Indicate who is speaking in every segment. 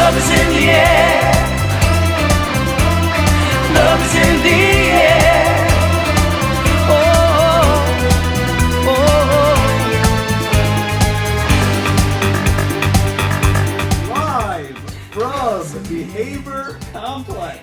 Speaker 1: Love is in the air. Love is in the air. Oh, oh,
Speaker 2: oh. Live from the Haber Complex.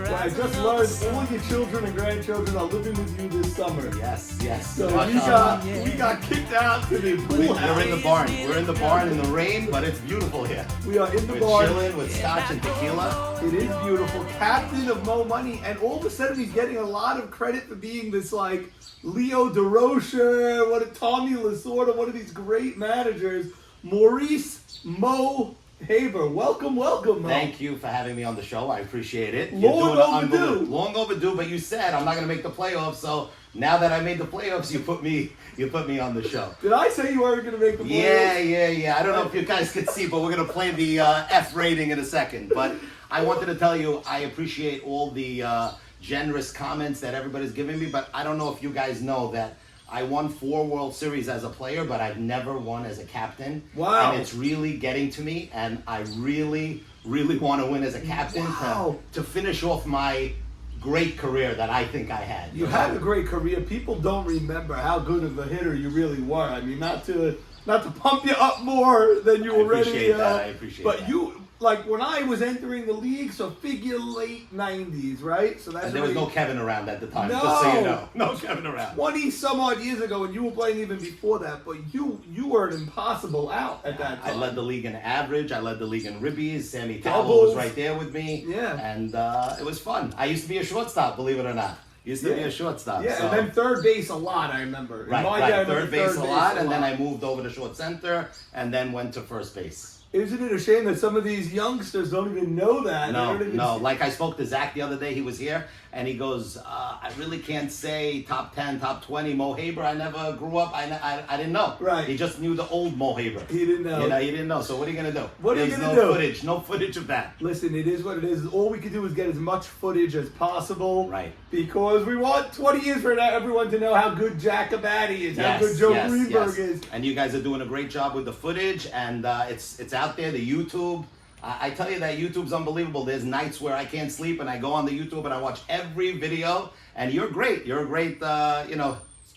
Speaker 2: I just learned all your children and grandchildren are living with you this summer.
Speaker 3: Yes, yes.
Speaker 2: So we got kicked out to the pool house.
Speaker 3: We're in the barn. We're in the barn in the rain, but it's beautiful here.
Speaker 2: We are in the
Speaker 3: We're
Speaker 2: barn.
Speaker 3: chilling with scotch and tequila.
Speaker 2: It is beautiful. Captain of Mo Money, and all of a sudden he's getting a lot of credit for being this like Leo DeRocher, Tommy Lasorda, one of these great managers. Maurice Mo Haber, welcome, Mo.
Speaker 3: Thank you for having me on the show. I appreciate it.
Speaker 2: Long
Speaker 3: overdue, but you said I'm not going to make the playoffs, so now that I made the playoffs, you put me on the show.
Speaker 2: Did I say you weren't going to make the playoffs?
Speaker 3: Yeah. I don't know if you guys could see, but we're going to play the F rating in a second. But I wanted to tell you I appreciate all the generous comments that everybody's giving me, but I don't know if you guys know that I won 4 World Series as a player, but I've never won as a captain.
Speaker 2: Wow.
Speaker 3: And it's really getting to me, and I really, really want to win as a captain to finish off my great career that I think I had.
Speaker 2: You had a great career. People don't remember how good of a hitter you really were. I mean, not to pump you up more than you already.
Speaker 3: I appreciate that.
Speaker 2: But you, like when I was entering the league, so figure late 90s, right? So that's
Speaker 3: and there was no Kevin around at the time,
Speaker 2: no,
Speaker 3: just so you know. No Kevin around.
Speaker 2: 20 some odd years ago, and you were playing even before that, but you were an impossible out at that time.
Speaker 3: I led the league in average, I led the league in ribbies, Sammy Towell
Speaker 2: Doubles.
Speaker 3: was right there with me.
Speaker 2: Yeah.
Speaker 3: And it was fun. I used to be a shortstop, believe it or not. Used to be a shortstop.
Speaker 2: Yeah,
Speaker 3: so.
Speaker 2: and then third base a lot, I remember.
Speaker 3: Right, third base a lot, and then I moved over to short center, and then went to first base.
Speaker 2: Isn't it a shame that some of these youngsters don't even know that?
Speaker 3: No. Like I spoke to Zach the other day, he was here, and he goes, I really can't say top 10, top 20 Mo Haber. I never grew up. I didn't know.
Speaker 2: Right.
Speaker 3: He just knew the old Mo Haber.
Speaker 2: He didn't know.
Speaker 3: He didn't know. So what are you going to do?
Speaker 2: What are you going to do?
Speaker 3: No footage of that.
Speaker 2: Listen, it is what it is. All we can do is get as much footage as possible.
Speaker 3: Right.
Speaker 2: Because we want 20 years for everyone to know how good Jack Abadie is, how good Joe Greenberg is.
Speaker 3: And you guys are doing a great job with the footage, and it's out there, the YouTube. I tell you that YouTube's unbelievable. There's nights where I can't sleep, and I go on the YouTube and I watch every video, and you're great. You're a great,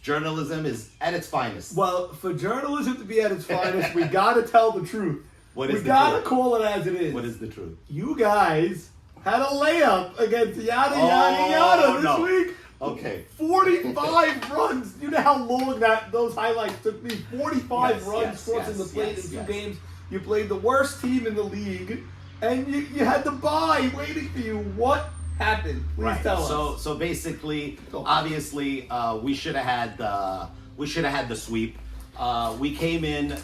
Speaker 3: journalism is at its finest.
Speaker 2: Well, for journalism to be at its finest, we got to tell the truth. We got to call it as it is.
Speaker 3: What is the truth?
Speaker 2: You guys had a layup against yada this week.
Speaker 3: Okay.
Speaker 2: 45 runs. You know how long those highlights took me? 45 runs crossing the plate in 2 games. You played the worst team in the league, and you had the bye waiting for you. What happened? Please tell us.
Speaker 3: So basically, obviously, we should have had the sweep. We came in.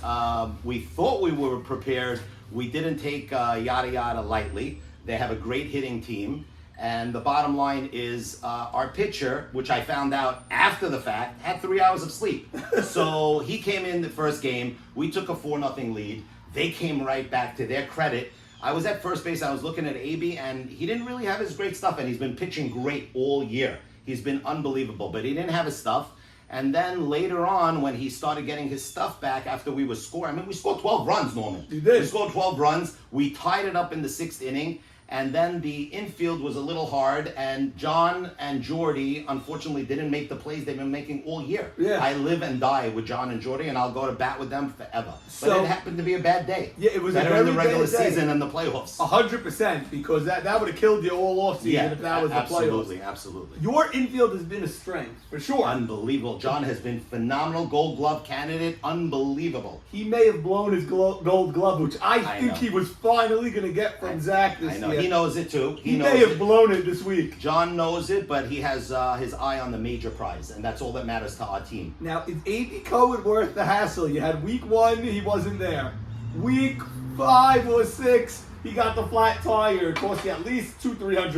Speaker 3: We thought we were prepared. We didn't take yada lightly. They have a great hitting team. And the bottom line is our pitcher, which I found out after the fact, had 3 hours of sleep. So he came in the first game. We took a 4-0 lead. They came right back. To their credit, I was at first base. I was looking at AB, and he didn't really have his great stuff. And he's been pitching great all year. He's been unbelievable, but he didn't have his stuff. And then later on, when he started getting his stuff back after we were scoring, we scored 12 runs, Norman.
Speaker 2: You did.
Speaker 3: We scored 12 runs. We tied it up in the 6th inning. And then the infield was a little hard, and John and Jordy unfortunately didn't make the plays they've been making all year.
Speaker 2: Yeah.
Speaker 3: I live and die with John and Jordy, and I'll go to bat with them forever. But it happened to be a bad day.
Speaker 2: Yeah, it was
Speaker 3: better
Speaker 2: a very
Speaker 3: in the regular
Speaker 2: bad day.
Speaker 3: season and the playoffs.
Speaker 2: 100%, because that would have killed you all off season if that was the playoffs.
Speaker 3: Absolutely.
Speaker 2: Your infield has been a strength, for sure.
Speaker 3: Unbelievable. John has been phenomenal. Gold Glove candidate. Unbelievable.
Speaker 2: He may have blown his gold glove, which I think he was finally going to get from Zach this year.
Speaker 3: He knows it too.
Speaker 2: He may have blown it this week.
Speaker 3: John knows it, but he has his eye on the major prize, and that's all that matters to our team.
Speaker 2: Now, is A.B. Cohen worth the hassle? You had week 1, he wasn't there. Week 5 or 6, he got the flat tire. It cost you at least $200-300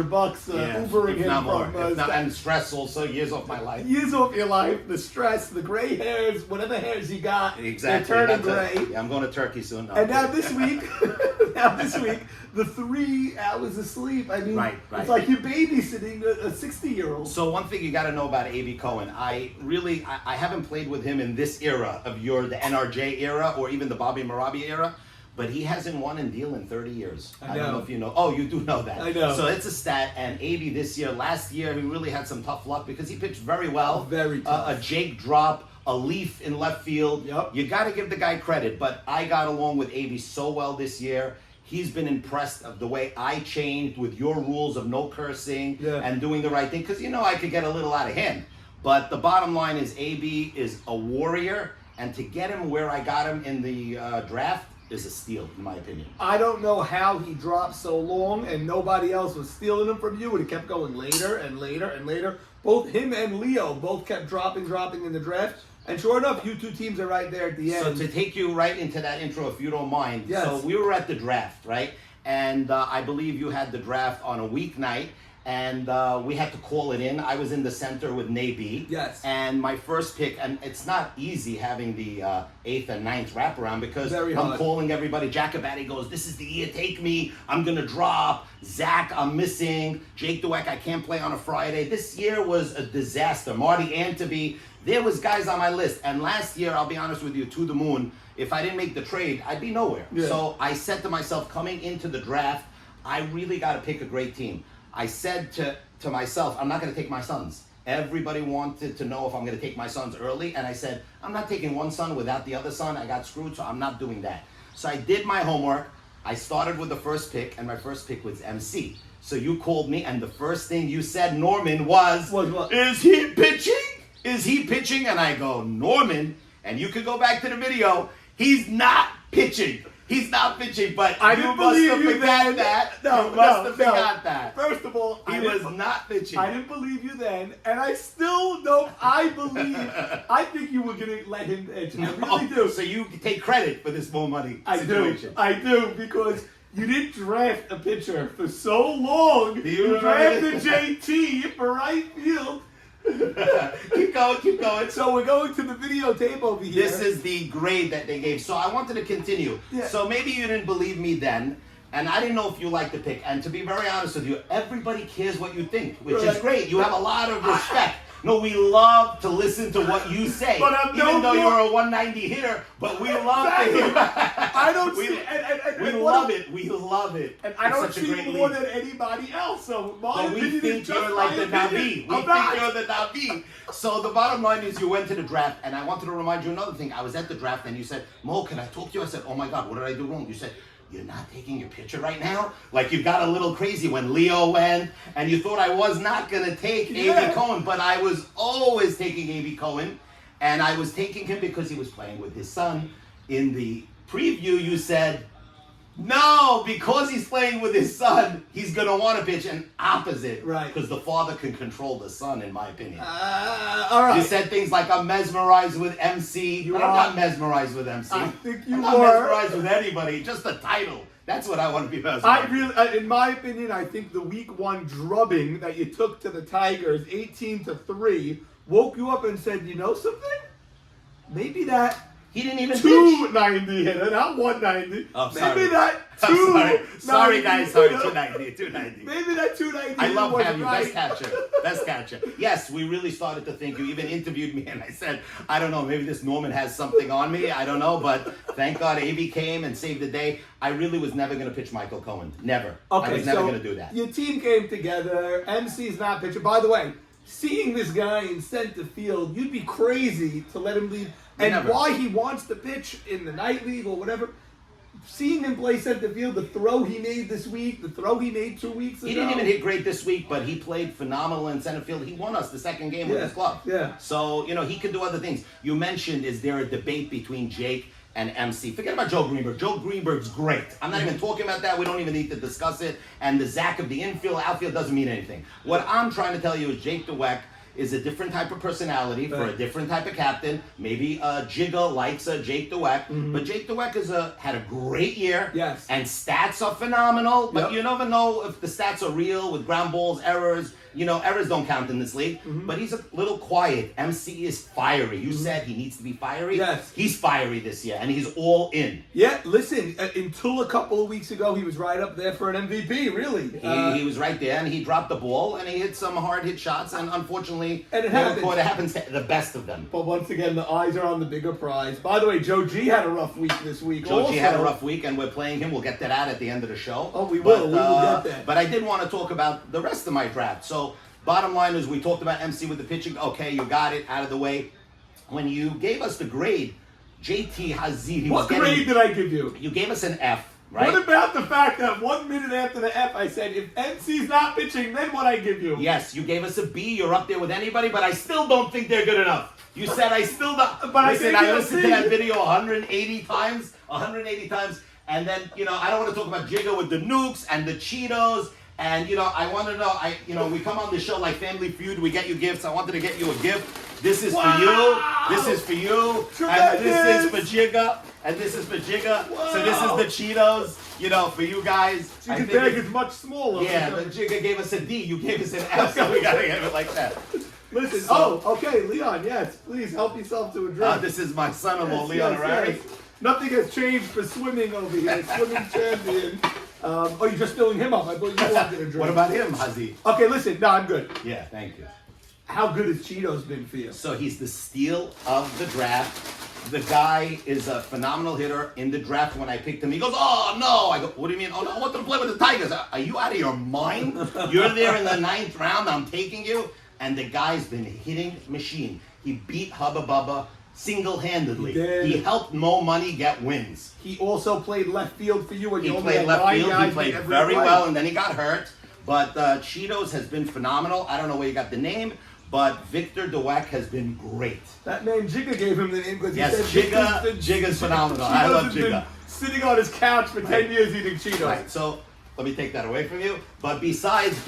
Speaker 2: Ubering him from
Speaker 3: and stress also, years off my life.
Speaker 2: Years off your life, the stress, the gray hairs, whatever hairs you got,
Speaker 3: exactly.
Speaker 2: they're turning gray.
Speaker 3: Yeah, I'm going to Turkey soon.
Speaker 2: And now this week, the 3 hours of sleep. I mean,
Speaker 3: right.
Speaker 2: It's like you're babysitting a 60-year-old.
Speaker 3: So one thing you got to know about A.B. Cohen, I haven't played with him in this era of the NRJ era or even the Bobby Marabi era. but he hasn't won in deal in 30 years.
Speaker 2: I
Speaker 3: don't know
Speaker 2: know.
Speaker 3: if you know. Oh, you do know that.
Speaker 2: I know.
Speaker 3: So it's a stat. And AB this year, last year, he really had some tough luck because he pitched very well.
Speaker 2: Very tough.
Speaker 3: A Jake drop, a leaf in left field.
Speaker 2: Yep.
Speaker 3: You got to give the guy credit. But I got along with AB so well this year. He's been impressed of the way I changed with your rules of no cursing and doing the right thing. Because, I could get a little out of hand. But the bottom line is AB is a warrior. And to get him where I got him in the draft is a steal, in my opinion.
Speaker 2: I don't know how he dropped so long and nobody else was stealing him from you, and it kept going later and later and later. Both him and Leo both kept dropping in the draft. And sure enough, you two teams are right there at the end.
Speaker 3: So to take you right into that intro, if you don't mind.
Speaker 2: Yes.
Speaker 3: So we were at the draft, right? And I believe you had the draft on a weeknight. And we had to call it in. I was in the center with Nabi.
Speaker 2: Yes.
Speaker 3: And my first pick, and it's not easy having the 8th and 9th wraparound because
Speaker 2: Very
Speaker 3: I'm
Speaker 2: hard.
Speaker 3: calling everybody. Jacobatti goes, this is the year, take me. I'm going to drop. Zach, I'm missing. Jake Dweck, I can't play on a Friday. This year was a disaster. Marty Anteby, there was guys on my list. And last year, I'll be honest with you, to the moon, if I didn't make the trade, I'd be nowhere.
Speaker 2: Yeah.
Speaker 3: So I said to myself, coming into the draft, I really got to pick a great team. I said to myself, I'm not going to take my sons. Everybody wanted to know if I'm going to take my sons early. And I said, I'm not taking one son without the other son. I got screwed, so I'm not doing that. So I did my homework. I started with the first pick, and my first pick was MC. So you called me, and the first thing you said, Norman, was,
Speaker 2: What?
Speaker 3: is he pitching? Is he pitching? And I go, Norman, and you could go back to the video, he's not pitching. He's not pitching, but
Speaker 2: I
Speaker 3: you
Speaker 2: didn't
Speaker 3: must
Speaker 2: believe
Speaker 3: have
Speaker 2: you
Speaker 3: forgot
Speaker 2: then.
Speaker 3: that.
Speaker 2: No,
Speaker 3: You must have
Speaker 2: no.
Speaker 3: forgot that.
Speaker 2: First of all,
Speaker 3: He was not pitching.
Speaker 2: I didn't believe you then, and I still don't. I believe. I think you were gonna let him pitch. I really do.
Speaker 3: So you take credit for this more money situation.
Speaker 2: I do because you didn't draft a pitcher for so long.
Speaker 3: Do you remember
Speaker 2: drafted
Speaker 3: this?
Speaker 2: JT for right field.
Speaker 3: Keep going.
Speaker 2: So we're going to the videotape over here.
Speaker 3: This is the grade that they gave. So I wanted to continue.
Speaker 2: Yeah.
Speaker 3: So maybe you didn't believe me then, and I didn't know if you liked the pick. And to be very honest with you, everybody cares what you think, which is
Speaker 2: Right.
Speaker 3: great. You have a lot of respect. No, we love to listen to what you say.
Speaker 2: But I'm
Speaker 3: even
Speaker 2: no
Speaker 3: though
Speaker 2: more-
Speaker 3: you're a 190 hitter, but we love to
Speaker 2: Exactly.
Speaker 3: hear.
Speaker 2: I don't
Speaker 3: We-
Speaker 2: see.
Speaker 3: We
Speaker 2: and
Speaker 3: love it. We love it.
Speaker 2: And I
Speaker 3: It's
Speaker 2: don't
Speaker 3: such a
Speaker 2: see
Speaker 3: great
Speaker 2: more
Speaker 3: league.
Speaker 2: than anybody else. So my
Speaker 3: But we
Speaker 2: opinion
Speaker 3: think
Speaker 2: is just
Speaker 3: you're like
Speaker 2: my
Speaker 3: the Navi.
Speaker 2: opinion.
Speaker 3: We
Speaker 2: I'm
Speaker 3: think
Speaker 2: not.
Speaker 3: you're the Navi. So the bottom line is you went to the draft, and I wanted to remind you another thing. I was at the draft, and you said, Mo, can I talk to you? I said, oh my God, what did I do wrong? You said, you're not taking your pitcher right now? Like you got a little crazy when Leo went, and you thought I was not going to take
Speaker 2: Yeah.
Speaker 3: A.B. Cohen, but I was always taking A.B. Cohen, and I was taking him because he was playing with his son. In the preview, you said, no, because he's playing with his son, he's going to want to pitch an opposite.
Speaker 2: Right.
Speaker 3: Because the father can control the son, in my opinion.
Speaker 2: All right.
Speaker 3: You said things like, I'm mesmerized with MC.
Speaker 2: You
Speaker 3: But
Speaker 2: are.
Speaker 3: I'm not mesmerized with MC.
Speaker 2: I think you
Speaker 3: I'm not
Speaker 2: were.
Speaker 3: mesmerized with anybody. Just the title. That's what I want to be mesmerized
Speaker 2: I really, in my opinion, I think the week 1 drubbing that you took to the Tigers, 18-3, woke you up and said, you know something? Maybe that
Speaker 3: He didn't even pitch.
Speaker 2: 290 hitter, not 190.
Speaker 3: Oh, sorry.
Speaker 2: Maybe that
Speaker 3: I'm
Speaker 2: 290.
Speaker 3: sorry, guys. Sorry,
Speaker 2: hitter,
Speaker 3: 290.
Speaker 2: Maybe that 290
Speaker 3: I love
Speaker 2: was
Speaker 3: having you.
Speaker 2: right.
Speaker 3: Best catcher. Best catcher. Yes, we really started to think. You even interviewed me, and I said, I don't know, maybe this Norman has something on me. I don't know, but thank God AB came and saved the day. I really was never going to pitch Michael Cohen. Never.
Speaker 2: Okay,
Speaker 3: I was never
Speaker 2: so
Speaker 3: going to do that.
Speaker 2: Your team came together. MC's not pitching. By the way, seeing this guy in center field, you'd be crazy to let him leave. And
Speaker 3: Never.
Speaker 2: why he wants to pitch in the night league or whatever, seeing him play center field, the throw he made this week, the throw he made 2 weeks ago.
Speaker 3: He didn't even hit great this week, but he played phenomenal in center field. He won us the second game with
Speaker 2: Yeah,
Speaker 3: his club.
Speaker 2: yeah.
Speaker 3: So, he could do other things. You mentioned, is there a debate between Jake and MC? Forget about Joe Greenberg. Joe Greenberg's great. I'm not even talking about that. We don't even need to discuss it. And the Zach of the infield, outfield doesn't mean anything. What I'm trying to tell you is Jake Dweck is a different type of personality for a
Speaker 2: Right.
Speaker 3: different type of captain. Maybe Jigga likes Jake Dweck, but Jake Dweck had a great year.
Speaker 2: Yes.
Speaker 3: And stats are phenomenal, but
Speaker 2: Yep.
Speaker 3: you never know if the stats are real with ground balls, errors. errors don't count in this league, but he's a little quiet. MC is fiery. You said he needs to be fiery.
Speaker 2: Yes.
Speaker 3: He's fiery this year, and he's all in.
Speaker 2: Yeah, listen, until a couple of weeks ago, he was right up there for an MVP, really.
Speaker 3: He was right there, and he dropped the ball, and he hit some hard hit shots, and unfortunately,
Speaker 2: And it
Speaker 3: happens to the best of them.
Speaker 2: But once again, the eyes are on the bigger prize. By the way, Joe G had a rough week this week.
Speaker 3: Joe G
Speaker 2: also.
Speaker 3: had a rough week, and we're playing him. We'll get that out at the end of the show.
Speaker 2: Oh, we will. We will get that.
Speaker 3: But I did want to talk about the rest of my draft. So, bottom line is we talked about MC with the pitching. Okay, you got it out of the way. When you gave us the grade, JT Hazid.
Speaker 2: What grade did I give you?
Speaker 3: You gave us an F, right?
Speaker 2: What about the fact that 1 minute after the F, I said, if MC's not pitching, then what I give you?
Speaker 3: Yes, you gave us a B. You're up there with anybody, but I still don't think they're good enough. You said I still don't.
Speaker 2: But
Speaker 3: Listen,
Speaker 2: I
Speaker 3: I listened to that video 180 times. 180 times. And then, I don't want to talk about Jigga with the nukes and the Cheetos. And, I want to know, we come on the show like Family Feud. We get you gifts. I wanted to get you a gift. This is for you. This is for you. And this is for Jigga. And this is for Jigga.
Speaker 2: Wow.
Speaker 3: So this is the Cheetos, for you guys.
Speaker 2: Jigga's bag is much smaller.
Speaker 3: Yeah, but Jigga gave us a D. You gave us an F, so we got to give it like that.
Speaker 2: Listen, okay, Leon, yes, please help yourself to a drink.
Speaker 3: This is my son-in-law, Leon Harari.
Speaker 2: Yes. Nothing has changed for swimming over here. Swimming champion. You're just filling him up. I thought you wanted a drink.
Speaker 3: What about him, Hazi?
Speaker 2: Okay, listen. No, I'm good.
Speaker 3: Yeah, thank you.
Speaker 2: How good has Cheetos been for you?
Speaker 3: So he's the steal of the draft. The guy is a phenomenal hitter. In the draft, when I picked him, he goes, "Oh no!" I go, "What do you mean? Oh no, I want to play with the Tigers." Are you out of your mind? You're there in the 9th round. I'm taking you. And the guy's been hitting machine. He beat Hubba Bubba single-handedly. He helped Mo Money get wins.
Speaker 2: He also played left field for you.
Speaker 3: He played left field. He played very well, and then he got hurt. But Cheetos has been phenomenal. I don't know where you got the name, but Victor Dweck has been great.
Speaker 2: That man Jigga gave him the name because he
Speaker 3: Yes,
Speaker 2: said
Speaker 3: Jigga's phenomenal. I love Jigga.
Speaker 2: Sitting on his couch for 10 years eating Cheetos.
Speaker 3: Right, so let me take that away from you. But besides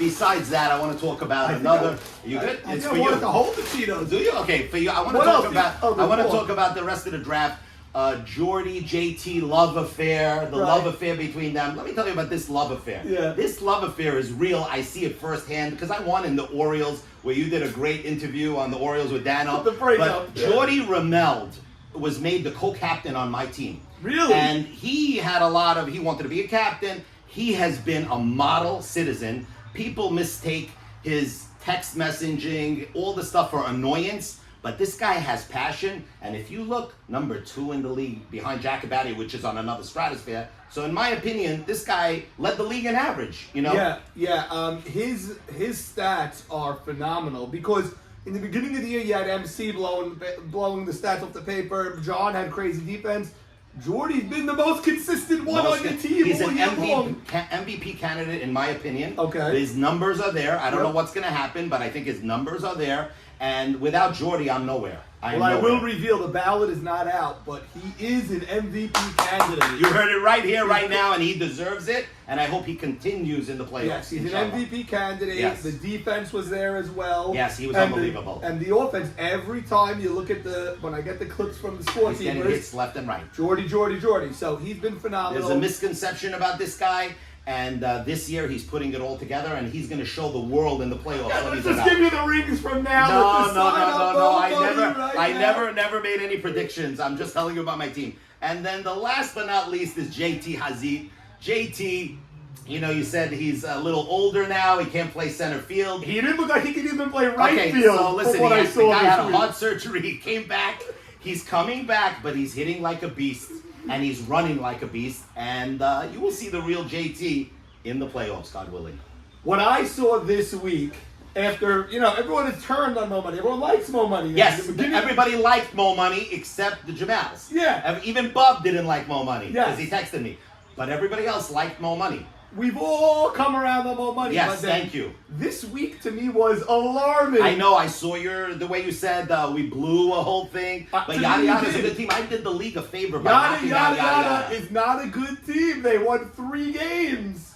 Speaker 3: that, I want to talk about another. Are you good?
Speaker 2: It's for you. I wanted to hold the Cheetos.
Speaker 3: Do you? Okay, for you. I want to talk about the rest of the draft. Jordy, JT, love affair, love affair between them. Let me tell you about this love affair.
Speaker 2: Yeah.
Speaker 3: This love affair is real. I see it firsthand because I won in the Orioles, where you did a great interview on the Orioles with Dano. But Jordy Rameld was made the co-captain on my team.
Speaker 2: Really?
Speaker 3: And he wanted to be a captain. He has been a model citizen. People mistake his text messaging, all the stuff for annoyance. But this guy has passion, and if you look, number 2 in the league behind Jacobati, which is on another stratosphere. So in my opinion, this guy led the league in average,
Speaker 2: Yeah. His stats are phenomenal because in the beginning of the year, you had MC blowing the stats off the paper. John had crazy defense. Jordy's been the most consistent one on your team.
Speaker 3: He's an MVP candidate, in my opinion.
Speaker 2: Okay.
Speaker 3: His numbers are there. I don't know what's going to happen, but I think his numbers are there. And without Jordy, I'm nowhere.
Speaker 2: I will reveal the ballot is not out, but he is an MVP candidate.
Speaker 3: You heard it right here, right now, and he deserves it. And I hope he continues in the playoffs.
Speaker 2: Yes, he's an MVP candidate.
Speaker 3: Yes.
Speaker 2: The defense was there as well.
Speaker 3: Yes, he was unbelievable.
Speaker 2: And the offense, every time you look at when I get the clips from the sports
Speaker 3: he's getting hits left and right.
Speaker 2: Jordy. So he's been phenomenal.
Speaker 3: There's a misconception about this guy. And this year he's putting it all together, and he's going to show the world in the playoffs.
Speaker 2: Yeah, let's just give you the rings from now.
Speaker 3: No. I never made any predictions. I'm just telling you about my team. And then the last but not least is JT Hazid. JT, you said he's a little older now. He can't play center field.
Speaker 2: He didn't look like he could even play right field.
Speaker 3: So listen, the guy had a heart surgery. He came back. He's coming back, but he's hitting like a beast. And he's running like a beast. And you will see the real JT in the playoffs, God willing.
Speaker 2: What I saw this week, after, everyone has turned on Mo Money. Everyone likes Mo Money.
Speaker 3: Yes, everybody liked Mo Money except the Jamals.
Speaker 2: Yeah.
Speaker 3: Even Bub didn't like Mo Money because he texted me. But everybody else liked Mo Money.
Speaker 2: We've all come around on Mo Money.
Speaker 3: Yes, thank you.
Speaker 2: This week to me was alarming.
Speaker 3: I know. I saw the way you said we blew a whole thing. But Yada Yada is a good team. I did the league a favor by knocking out Yada Yada.
Speaker 2: Is not a good team. They won 3 games.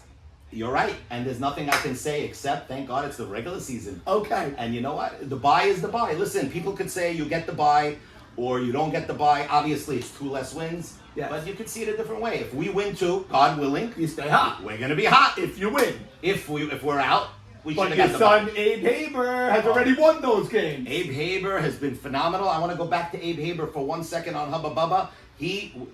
Speaker 3: You're right. And there's nothing I can say except, thank God, it's the regular season.
Speaker 2: Okay.
Speaker 3: And you know what? The bye is the bye. Listen, people could say you get the bye or you don't get the bye. Obviously, it's 2 less wins.
Speaker 2: Yes.
Speaker 3: But you could see it a different way. If we win 2, God willing,
Speaker 2: you stay hot.
Speaker 3: We're gonna be hot
Speaker 2: if you win.
Speaker 3: If we're out, we should
Speaker 2: But
Speaker 3: have
Speaker 2: your
Speaker 3: got the
Speaker 2: son,
Speaker 3: bye.
Speaker 2: Abe Haber, has already won those games.
Speaker 3: Abe Haber has been phenomenal. I want to go back to Abe Haber for 1 second on Hubba Bubba.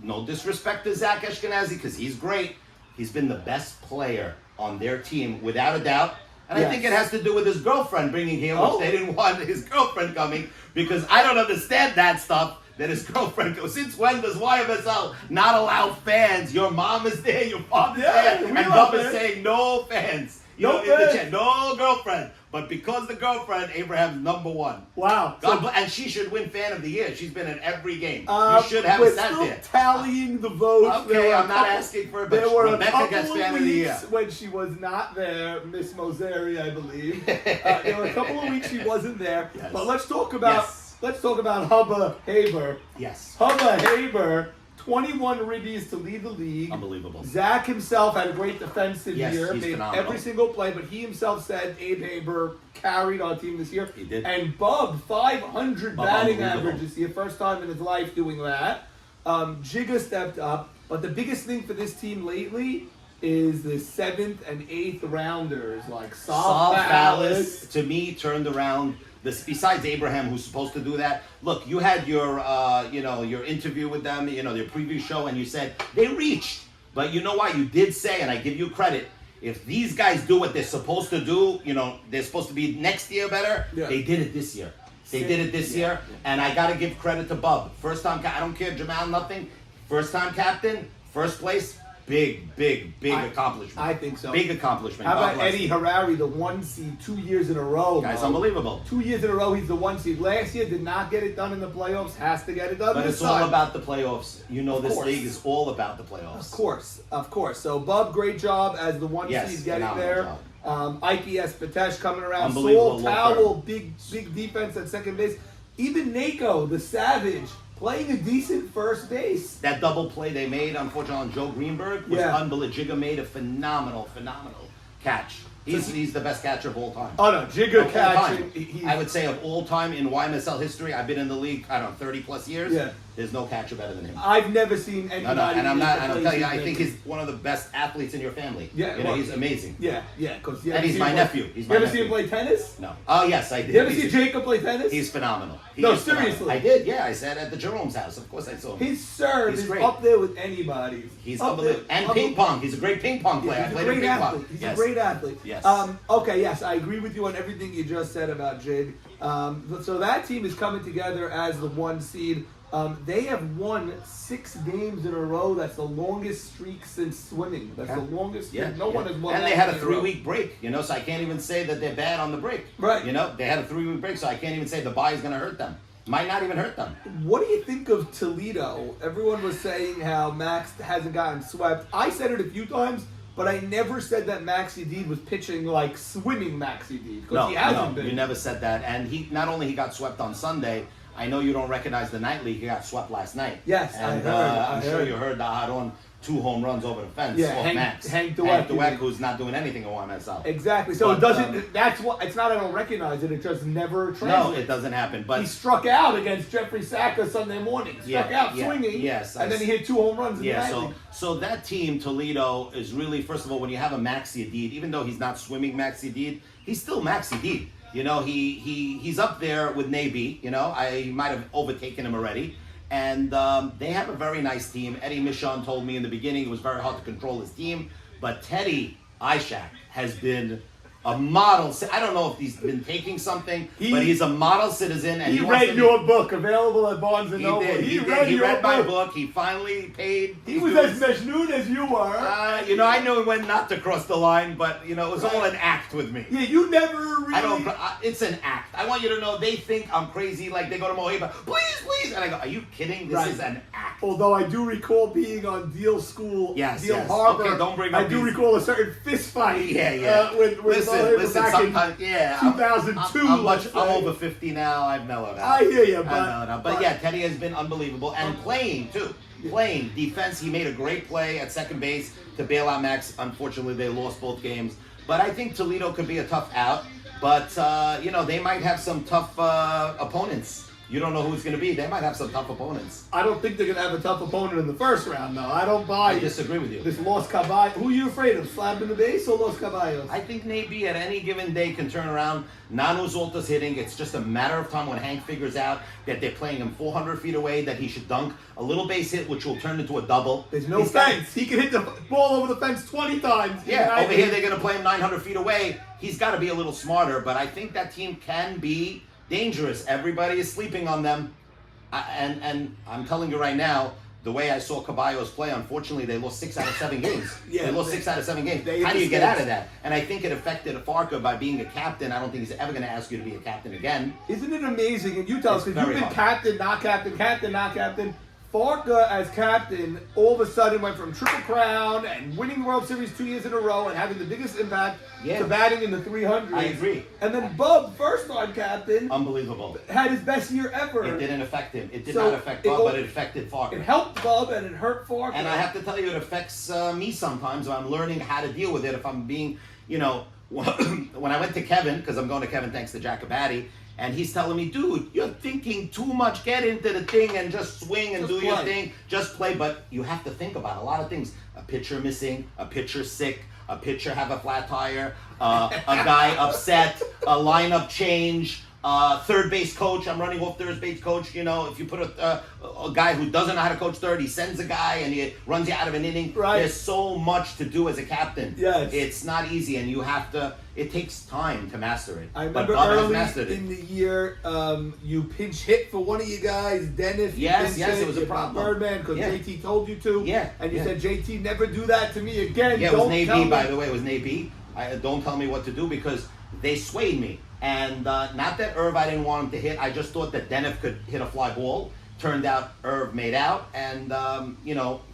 Speaker 3: No disrespect to Zach Ashkenazi, because he's great. He's been the best player on their team, without a doubt. And I think it has to do with his girlfriend bringing him, which they didn't want his girlfriend coming, because I don't understand that stuff. That his girlfriend goes, since when does YMSL not allow fans? Your mom is there, your father's there, and Bob is saying no fans.
Speaker 2: No
Speaker 3: in the
Speaker 2: fans.
Speaker 3: chat, no girlfriend. But because the girlfriend, Abraham's number one.
Speaker 2: Wow.
Speaker 3: And she should win Fan of the Year. She's been in every game. You should have
Speaker 2: we're
Speaker 3: sat
Speaker 2: still
Speaker 3: there.
Speaker 2: tallying the votes.
Speaker 3: Okay, I'm not asking for it, but
Speaker 2: there were
Speaker 3: Rebecca
Speaker 2: a
Speaker 3: gets
Speaker 2: couple
Speaker 3: Fan
Speaker 2: of
Speaker 3: of the Year.
Speaker 2: weeks when she was not there, Miss Moseri, I believe. There were a couple of weeks she wasn't there.
Speaker 3: Yes.
Speaker 2: But let's talk about Hubba Haber.
Speaker 3: Yes.
Speaker 2: Hubba Haber, 21 ribbies to lead the league.
Speaker 3: Unbelievable.
Speaker 2: Zach himself had a great defensive
Speaker 3: Yes,
Speaker 2: year,
Speaker 3: he's
Speaker 2: made
Speaker 3: phenomenal.
Speaker 2: every single play, but he himself said Abe Haber carried our team this year.
Speaker 3: He did.
Speaker 2: And Bub, 500
Speaker 3: Bub,
Speaker 2: batting
Speaker 3: unbelievable.
Speaker 2: average this year, first time in his life doing that. Jigga stepped up, but the biggest thing for this team lately is the 7th and 8th rounders, like
Speaker 3: Saul
Speaker 2: Palace.
Speaker 3: Palace, to me, turned around. Besides Abraham, who's supposed to do that. Look, you had your interview with them, your preview show, and you said they reached. But you know what? You did say, and I give you credit, if these guys do what they're supposed to do, they're supposed to be next year better.
Speaker 2: Yeah.
Speaker 3: They did it this year. They did it this year, and I got to give credit to Bub. First time, I don't care, Jamal, nothing. First time captain, first place. Big accomplishment.
Speaker 2: I think so.
Speaker 3: Big accomplishment.
Speaker 2: How
Speaker 3: God
Speaker 2: about
Speaker 3: bless
Speaker 2: Eddie
Speaker 3: him.
Speaker 2: Harari, the 1 seed, 2 years in a row?
Speaker 3: Guy's
Speaker 2: Mo.
Speaker 3: unbelievable.
Speaker 2: 2 years in a row, he's the 1 seed. Last year, did not get it done in the playoffs. Has to get it done
Speaker 3: But
Speaker 2: this
Speaker 3: it's all
Speaker 2: time.
Speaker 3: about the playoffs. This
Speaker 2: course.
Speaker 3: league is all about the playoffs.
Speaker 2: Of course. So, Bub, great job as the 1
Speaker 3: Yes,
Speaker 2: seed getting
Speaker 3: phenomenal
Speaker 2: there. Ike S. Patesh coming around.
Speaker 3: Unbelievable
Speaker 2: Saul
Speaker 3: law
Speaker 2: Towell, big defense at second base. Even Nako, the Savage, playing a decent first base.
Speaker 3: That double play they made, unfortunately, on Joe Greenberg was unbelievable. Jigga made a phenomenal catch. He's the best catcher of all time.
Speaker 2: Oh, no, Jigga
Speaker 3: Of all
Speaker 2: catching.
Speaker 3: time. I would say of all time in YMSL history, I've been in the league, 30 plus years.
Speaker 2: Yeah.
Speaker 3: There's no catcher better than him.
Speaker 2: I've never seen anybody.
Speaker 3: No, and I'm
Speaker 2: make
Speaker 3: not.
Speaker 2: the
Speaker 3: And I'll
Speaker 2: plays
Speaker 3: tell you,
Speaker 2: he's
Speaker 3: I think
Speaker 2: making.
Speaker 3: he's one of the best athletes in your family.
Speaker 2: Yeah, well,
Speaker 3: he's amazing.
Speaker 2: Yeah, because
Speaker 3: And he's my nephew. He's my
Speaker 2: You ever
Speaker 3: nephew.
Speaker 2: see him play tennis?
Speaker 3: No. Oh yes, I did.
Speaker 2: You ever see Jacob play tennis?
Speaker 3: He's phenomenal. He
Speaker 2: No,
Speaker 3: is phenomenal.
Speaker 2: seriously.
Speaker 3: I did. Yeah, I said at the Jerome's house. Of course, I saw him.
Speaker 2: His serve
Speaker 3: He's
Speaker 2: is
Speaker 3: great.
Speaker 2: up there with anybody's.
Speaker 3: He's
Speaker 2: up
Speaker 3: unbelievable.
Speaker 2: there.
Speaker 3: And ping pong. He's a great ping pong player. I
Speaker 2: He's a
Speaker 3: played in
Speaker 2: great
Speaker 3: ping
Speaker 2: athlete.
Speaker 3: pong.
Speaker 2: He's
Speaker 3: Yes.
Speaker 2: a great athlete.
Speaker 3: Yes.
Speaker 2: Okay, yes, I agree with you on everything you just said about Jig. So that team is coming together as the 1 seed. They have won 6 games in a row. That's the longest streak since swimming. That's the longest.
Speaker 3: Yeah,
Speaker 2: no one has won.
Speaker 3: and
Speaker 2: that
Speaker 3: they had a
Speaker 2: many in row.
Speaker 3: 3-week break, so I can't even say that they're bad on the break.
Speaker 2: Right.
Speaker 3: They had a 3-week break, so I can't even say the bye is going to hurt them. Might not even hurt them.
Speaker 2: What do you think of Toledo? Everyone was saying how Max hasn't gotten swept. I said it a few times, but I never said that Maxi Deed was pitching like swimming Maxi Deed because he hasn't been.
Speaker 3: You never said that. And he not only he got swept on Sunday. I know you don't recognize the night league. He got swept last night.
Speaker 2: Yes,
Speaker 3: and
Speaker 2: I
Speaker 3: sure
Speaker 2: heard.
Speaker 3: you heard that Aharon 2 home runs over the fence
Speaker 2: Yeah,
Speaker 3: off
Speaker 2: Hank-
Speaker 3: Max.
Speaker 2: Hank Dweck,
Speaker 3: who's not doing anything in YMSL.
Speaker 2: Exactly. So
Speaker 3: But,
Speaker 2: it doesn't. That's what. It's not. I don't recognize it. It just never translates.
Speaker 3: No, it doesn't happen. But
Speaker 2: He struck out against Jeffrey Saka Sunday morning. Struck out swinging.
Speaker 3: yes,
Speaker 2: and then he hit 2 home runs in the
Speaker 3: Yeah,
Speaker 2: night league.
Speaker 3: so that team, Toledo, is really, first of all, when you have a Maxi Deed, even though he's not swimming Maxi Deed, he's still Maxi Deed. He's up there with Naby. I might have overtaken him already. And they have a very nice team. Eddie Michon told me in the beginning it was very hard to control his team. But Teddy Ishak has been a model. I don't know if he's been taking something, but he's a model citizen. And
Speaker 2: He
Speaker 3: wants
Speaker 2: read
Speaker 3: to
Speaker 2: your book, available at Barnes and
Speaker 3: He
Speaker 2: Noble.
Speaker 3: did. He
Speaker 2: your
Speaker 3: read my book. He finally paid.
Speaker 2: He was as mejnoon as you were.
Speaker 3: I knew when not to cross the line, but it was all an act with me.
Speaker 2: Yeah, you never really.
Speaker 3: I don't. It's an act. I want you to know they think I'm crazy. Like they go to Moheba, please, and I go, are you kidding? This is an act.
Speaker 2: Although I do recall being on Deal School,
Speaker 3: Yes,
Speaker 2: Deal
Speaker 3: yes.
Speaker 2: Harbor.
Speaker 3: Okay, don't bring
Speaker 2: I
Speaker 3: up
Speaker 2: do
Speaker 3: these-
Speaker 2: recall a certain fist fight.
Speaker 3: Yeah.
Speaker 2: With
Speaker 3: Listen.
Speaker 2: back in
Speaker 3: Sometimes,
Speaker 2: 2002.
Speaker 3: I'm over 50 now. I've mellowed out.
Speaker 2: I hear you,
Speaker 3: I've mellowed out. But yeah, Teddy has been unbelievable and playing too. Playing defense, he made a great play at second base to bail out Max. Unfortunately, they lost both games. But I think Toledo could be a tough out. But they might have some tough opponents. You don't know who it's going to be. They might have some tough opponents.
Speaker 2: I don't think they're going to have a tough opponent in the first round, though. I don't buy
Speaker 3: I disagree with you.
Speaker 2: this Los Caballos. Who are you afraid of? Slab in the base or Los Caballos?
Speaker 3: I think maybe at any given day can turn around. Nanu Zolta's hitting. It's just a matter of time when Hank figures out that they're playing him 400 feet away, that he should dunk a little base hit, which will turn into a double.
Speaker 2: There's no fence. He can hit the ball over the fence 20 times.
Speaker 3: Yeah, over here they're going to play him 900 feet away. He's got to be a little smarter, but I think that team can be dangerous. Everybody is sleeping on them. And I'm telling you right now, the way I saw Caballos play, unfortunately, they lost 6 out of 7 games.
Speaker 2: Yeah,
Speaker 3: they lost 6 out of 7 games.
Speaker 2: They
Speaker 3: How do you get out of that? And I think it affected Farka by being a captain. I don't think he's ever going to ask you to be a captain again.
Speaker 2: Isn't it amazing? And you tell us,
Speaker 3: It's
Speaker 2: because you've
Speaker 3: very
Speaker 2: been
Speaker 3: hard.
Speaker 2: captain, not captain, captain, not captain. Farka as captain all of a sudden went from Triple Crown and winning the World Series 2 years in a row and having the biggest impact to batting in the 300s.
Speaker 3: I agree.
Speaker 2: And then Bub, first time captain,
Speaker 3: Unbelievable.
Speaker 2: had his best year ever.
Speaker 3: It didn't affect him. It did
Speaker 2: So
Speaker 3: not affect Bob, but it affected Farka.
Speaker 2: It helped Bub and it hurt Farka.
Speaker 3: And I have to tell you, it affects me sometimes. I'm learning how to deal with it. If I'm being, when I went to Kevin, because I'm going to Kevin thanks to Jacobatti, and he's telling me, dude, you're thinking too much. Get into the thing and just swing and
Speaker 2: Just
Speaker 3: do your
Speaker 2: play.
Speaker 3: thing. Just play. But you have to think about a lot of things. A pitcher missing, a pitcher sick, a pitcher have a flat tire, a guy upset, a lineup change. Third base coach, I'm running off third base coach. If you put a guy who doesn't know how to coach third, he sends a guy and he runs you out of an inning.
Speaker 2: Right.
Speaker 3: There's so much to do as a captain.
Speaker 2: Yes.
Speaker 3: It's not easy, and you have to. It takes time to master it.
Speaker 2: I
Speaker 3: but
Speaker 2: remember
Speaker 3: Bob has
Speaker 2: early
Speaker 3: mastered
Speaker 2: in
Speaker 3: it.
Speaker 2: the year, you pinch hit for one of you guys, Dennis. you
Speaker 3: Yes,
Speaker 2: pinch
Speaker 3: yes,
Speaker 2: hit,
Speaker 3: it was a
Speaker 2: you brought
Speaker 3: problem.
Speaker 2: Birdman, because
Speaker 3: Yeah.
Speaker 2: JT told you to.
Speaker 3: Yeah,
Speaker 2: And you
Speaker 3: yeah.
Speaker 2: said, JT, never do that to me again.
Speaker 3: Yeah, it was
Speaker 2: Don't
Speaker 3: Nate
Speaker 2: tell
Speaker 3: B,
Speaker 2: me.
Speaker 3: by the way. It was Nate B. Don't tell me what to do because they swayed me. And not that Irv, I didn't want him to hit. I just thought that Dennis could hit a fly ball. Turned out Irv made out, and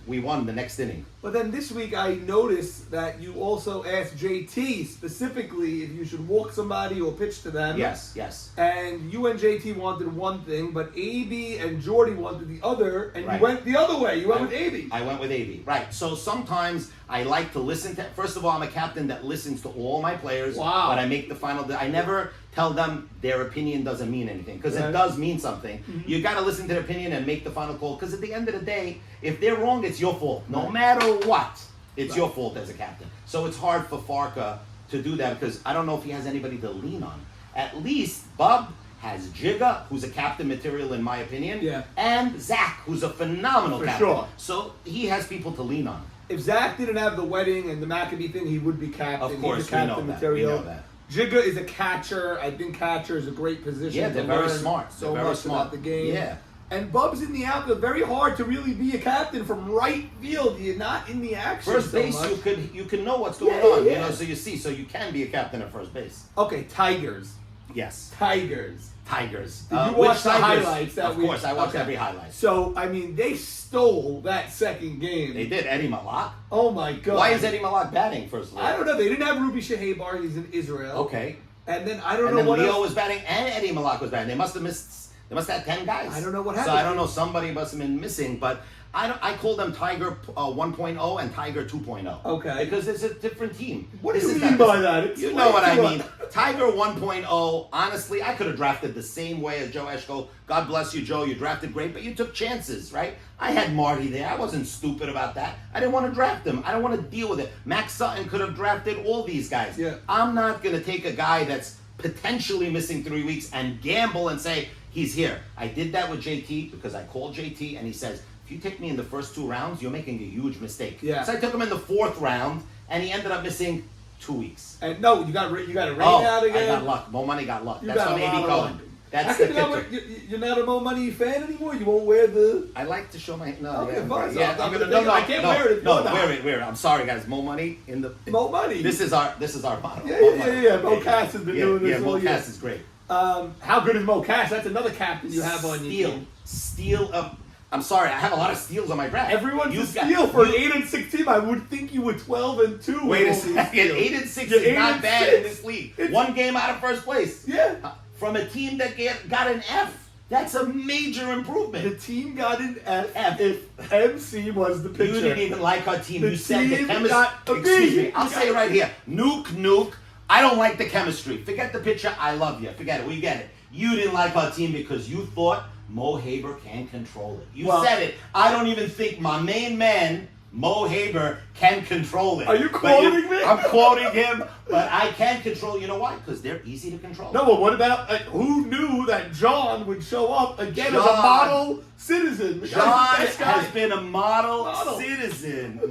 Speaker 3: we won the next inning.
Speaker 2: But then this week I noticed that you also asked JT specifically if you should walk somebody or pitch to them.
Speaker 3: Yes, yes.
Speaker 2: And you and JT wanted one thing, but AB and Jordy wanted the other, and
Speaker 3: Right.
Speaker 2: you went the other way. You went with AB.
Speaker 3: I went with AB. Right. So sometimes I like to listen to. First of all, I'm a captain that listens to all my players.
Speaker 2: Wow.
Speaker 3: When I make the final, I never tell them their opinion doesn't mean anything because
Speaker 2: Right.
Speaker 3: it does mean something.
Speaker 2: Mm-hmm.
Speaker 3: You got to listen to their opinion and make the final call because at the end of the day, if they're wrong, it's your fault. No matter what, it's your fault as a captain. So it's hard for Farka to do that because I don't know if he has anybody to lean on. At least Bob has Jigga, who's a captain material in my opinion,
Speaker 2: Yeah.
Speaker 3: and Zach, who's a phenomenal
Speaker 2: For
Speaker 3: captain.
Speaker 2: sure.
Speaker 3: So he has people to lean on.
Speaker 2: If Zach didn't have the wedding and the Maccabee thing, he would be captain.
Speaker 3: Of course,
Speaker 2: He's a captain
Speaker 3: we know that.
Speaker 2: material.
Speaker 3: We know that.
Speaker 2: Jigga is a catcher. I think catcher is a great position.
Speaker 3: Yeah,
Speaker 2: to
Speaker 3: they're very
Speaker 2: learn
Speaker 3: smart.
Speaker 2: So
Speaker 3: They're very
Speaker 2: much
Speaker 3: smart.
Speaker 2: about the game.
Speaker 3: Yeah.
Speaker 2: And Bub's in the outfield. Very hard to really be a captain from right field. You're not in the action.
Speaker 3: First
Speaker 2: so
Speaker 3: base,
Speaker 2: much.
Speaker 3: you can know what's going
Speaker 2: Yeah,
Speaker 3: on,
Speaker 2: yeah.
Speaker 3: so you can be a captain at first base.
Speaker 2: Okay, Tigers.
Speaker 3: Yes.
Speaker 2: Tigers.
Speaker 3: Tigers.
Speaker 2: Did you
Speaker 3: Which
Speaker 2: watch the
Speaker 3: Tigers?
Speaker 2: highlights that
Speaker 3: Of
Speaker 2: week?
Speaker 3: course, I watched
Speaker 2: Okay.
Speaker 3: every highlight.
Speaker 2: So, I mean, they stole that second game.
Speaker 3: They did. Eddie Malak.
Speaker 2: Oh my God.
Speaker 3: Why is Eddie Malak batting first of all?
Speaker 2: I don't know. They didn't have Ruby Shahabar. He's in Israel.
Speaker 3: Okay.
Speaker 2: And then I don't
Speaker 3: And
Speaker 2: know
Speaker 3: then
Speaker 2: what
Speaker 3: Leo
Speaker 2: else.
Speaker 3: was batting and Eddie Malak was batting. They must have missed. They must have had 10 guys.
Speaker 2: I don't know what
Speaker 3: So
Speaker 2: happened.
Speaker 3: I don't know. Somebody must have been missing, but. I call them Tiger 1.0 and Tiger 2.0.
Speaker 2: Okay.
Speaker 3: Because it's a different team.
Speaker 2: What do
Speaker 3: This
Speaker 2: you
Speaker 3: is
Speaker 2: mean
Speaker 3: not-
Speaker 2: by that? Explain
Speaker 3: You know what I
Speaker 2: to
Speaker 3: mean.
Speaker 2: us.
Speaker 3: Tiger 1.0, honestly, I could have drafted the same way as Joe Eschko. God bless you, Joe. You drafted great, but you took chances, right? I had Marty there. I wasn't stupid about that. I didn't want to draft him. I don't want to deal with it. Max Sutton could have drafted all these guys.
Speaker 2: Yeah.
Speaker 3: I'm not going to take a guy that's potentially missing 3 weeks and gamble and say, he's here. I did that with JT because I called JT and he says, if you take me in the first 2 rounds, you're making a huge mistake.
Speaker 2: Yeah.
Speaker 3: So I took him in the 4th round, and he ended up missing 2 weeks.
Speaker 2: And no, you got a rain
Speaker 3: Oh,
Speaker 2: out again.
Speaker 3: I got luck. Mo Money got luck.
Speaker 2: You
Speaker 3: That's
Speaker 2: got
Speaker 3: from
Speaker 2: a lot
Speaker 3: A.B.
Speaker 2: of
Speaker 3: Cohen.
Speaker 2: luck.
Speaker 3: That's
Speaker 2: How
Speaker 3: the
Speaker 2: come you're not,
Speaker 3: pitcher.
Speaker 2: you're not a Mo Money fan anymore? You won't wear the.
Speaker 3: I like to show my no.
Speaker 2: Okay,
Speaker 3: yeah,
Speaker 2: fine.
Speaker 3: yeah,
Speaker 2: So
Speaker 3: I'm
Speaker 2: I'm
Speaker 3: gonna
Speaker 2: gonna I can't
Speaker 3: no,
Speaker 2: wear it if
Speaker 3: No,
Speaker 2: you're not.
Speaker 3: wear it. I'm sorry, guys. Mo Money in the
Speaker 2: Mo Money.
Speaker 3: This is our motto.
Speaker 2: Yeah,
Speaker 3: Mo
Speaker 2: yeah,
Speaker 3: Money.
Speaker 2: yeah. Mo Cass has been doing this
Speaker 3: Yeah, Mo
Speaker 2: all year.
Speaker 3: Cass is great.
Speaker 2: How good is Mo Cass? That's another captain you have on your team.
Speaker 3: Steal of. I'm sorry, I have a lot of steals on my draft.
Speaker 2: Everyone's a
Speaker 3: You've got-
Speaker 2: steal for an
Speaker 3: you-
Speaker 2: 8-6 team. I would think you were 12-2.
Speaker 3: Wait a
Speaker 2: with all these
Speaker 3: second.
Speaker 2: steals.
Speaker 3: 8-6
Speaker 2: You're
Speaker 3: is not
Speaker 2: 8-6.
Speaker 3: bad in this league.
Speaker 2: It's-
Speaker 3: 1 game out of first place.
Speaker 2: Yeah.
Speaker 3: From a team that got an F. That's a major
Speaker 2: The
Speaker 3: improvement.
Speaker 2: team got an F,
Speaker 3: F.
Speaker 2: if MC was the pitcher.
Speaker 3: You didn't even like our team.
Speaker 2: The
Speaker 3: You said the
Speaker 2: team
Speaker 3: chemistry.
Speaker 2: got a B.
Speaker 3: Excuse me. I'll
Speaker 2: You
Speaker 3: say it
Speaker 2: got
Speaker 3: right
Speaker 2: a
Speaker 3: here. Nuke. I don't like the chemistry. Forget the pitcher. I love you. Forget it. We get it. You didn't like our team because you thought Mo Haber can control it. You
Speaker 2: Well-
Speaker 3: said it. I don't even think my main man, Mo Haber, can control it.
Speaker 2: Are you
Speaker 3: But
Speaker 2: quoting me?
Speaker 3: I'm quoting him, but I can control. You know why? Because they're easy to control.
Speaker 2: No, but what about who knew that John would show up again as a
Speaker 3: John.
Speaker 2: model citizen? The guy's the
Speaker 3: John
Speaker 2: best guy.
Speaker 3: has been a model
Speaker 2: Model.
Speaker 3: citizen,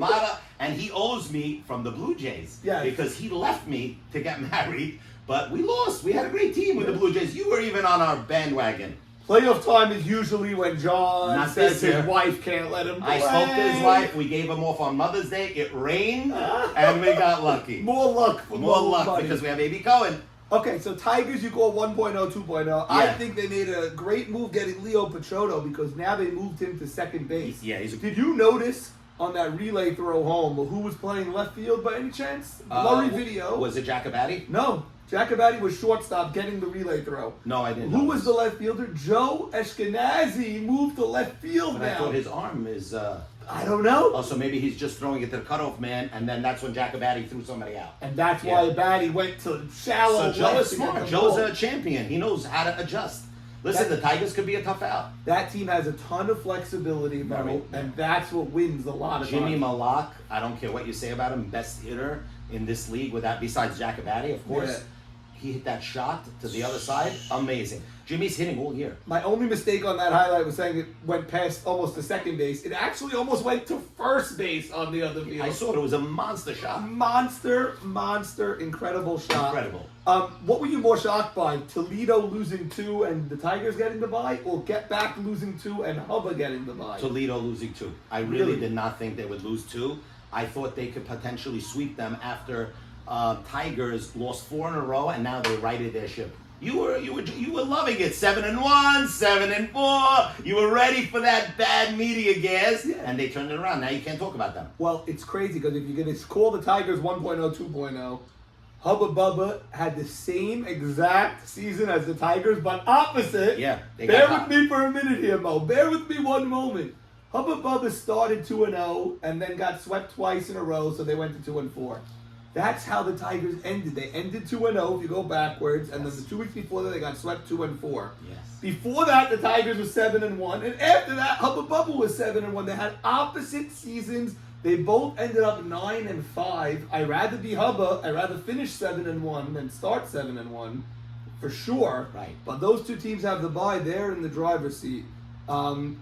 Speaker 3: and he owes me from the Blue Jays
Speaker 2: Yes.
Speaker 3: because he left me to get married. But we lost. We had a great team with the Blue Jays. You were even on our bandwagon.
Speaker 2: Playoff time is usually when John
Speaker 3: Not
Speaker 2: says
Speaker 3: this
Speaker 2: his
Speaker 3: year.
Speaker 2: wife can't let him
Speaker 3: I
Speaker 2: play.
Speaker 3: spoke to his wife. We gave him off on Mother's Day. It rained, and we got lucky.
Speaker 2: More luck for
Speaker 3: More
Speaker 2: Mo
Speaker 3: luck
Speaker 2: money.
Speaker 3: because we have A.B. Cohen.
Speaker 2: Okay, so Tigers, you call 1.0, 2.0. I
Speaker 3: Yeah.
Speaker 2: think they made a great move getting Leo Petrotto because now they moved him to second base.
Speaker 3: Yeah, he's a
Speaker 2: Did you notice on that relay throw home who was playing left field by any chance? Blurry video.
Speaker 3: Was it Jacobatti?
Speaker 2: No. Jacobatti was shortstop getting the relay throw.
Speaker 3: No, I didn't.
Speaker 2: Who
Speaker 3: know
Speaker 2: was
Speaker 3: this.
Speaker 2: the left fielder? Joe Ashkenazi moved to left field
Speaker 3: But I
Speaker 2: now.
Speaker 3: thought his arm is.
Speaker 2: I don't know.
Speaker 3: Oh, so maybe he's just throwing it to the cutoff man, and then that's when Jacobatti threw somebody out.
Speaker 2: And that's why Batty went to shallow
Speaker 3: So Joe
Speaker 2: left
Speaker 3: is
Speaker 2: to get
Speaker 3: smart.
Speaker 2: the
Speaker 3: Joe's
Speaker 2: ball.
Speaker 3: a champion. He knows how to adjust. Listen,
Speaker 2: That-
Speaker 3: the Tigers could be a tough out.
Speaker 2: That team has a ton of flexibility, Mo,
Speaker 3: Very.
Speaker 2: and that's what wins a lot of
Speaker 3: Jimmy
Speaker 2: times.
Speaker 3: Malak, I don't care what you say about him, best hitter in this league without besides Jacobatti, of course.
Speaker 2: Yeah.
Speaker 3: He hit that shot to the other side. Amazing. Jimmy's hitting all year.
Speaker 2: My only mistake on that highlight was saying it went past almost to second base. It actually almost went to first base on the other field.
Speaker 3: I saw it. It was a monster shot.
Speaker 2: Monster, incredible shot.
Speaker 3: Incredible.
Speaker 2: What were you more shocked by? Toledo losing 2 and the Tigers getting the bye, or Get Back losing 2 and Hubba getting the bye?
Speaker 3: Toledo losing 2. I really did not think they would lose 2. I thought they could potentially sweep them after Tigers lost 4 in a row, and now they righted their ship. You were loving it. 7-1, 7-4. You were ready for that bad media gas, and they turned it around. Now you can't talk about them.
Speaker 2: Well, it's crazy because if you're going to call the Tigers 1.0, 2.0, Hubba Bubba had the same exact season as the Tigers, but opposite.
Speaker 3: Yeah, they
Speaker 2: Bear
Speaker 3: got
Speaker 2: with
Speaker 3: hot.
Speaker 2: me for a minute here, Mo. Bear with me one moment. Hubba Bubba started 2-0 and then got swept twice in a row, so they went to 2-4. That's how the Tigers ended. They ended 2-0 if you go backwards, and then the 2 weeks before that they got swept 2-4.
Speaker 3: Yes.
Speaker 2: Before that, the Tigers were 7-1, and after that, Hubba Bubba was 7-1. They had opposite seasons. They both ended up 9-5. I'd rather be Hubba. I'd rather finish 7-1 than start 7-1, for sure.
Speaker 3: Right.
Speaker 2: But those two teams have the bye. They're in the driver's seat.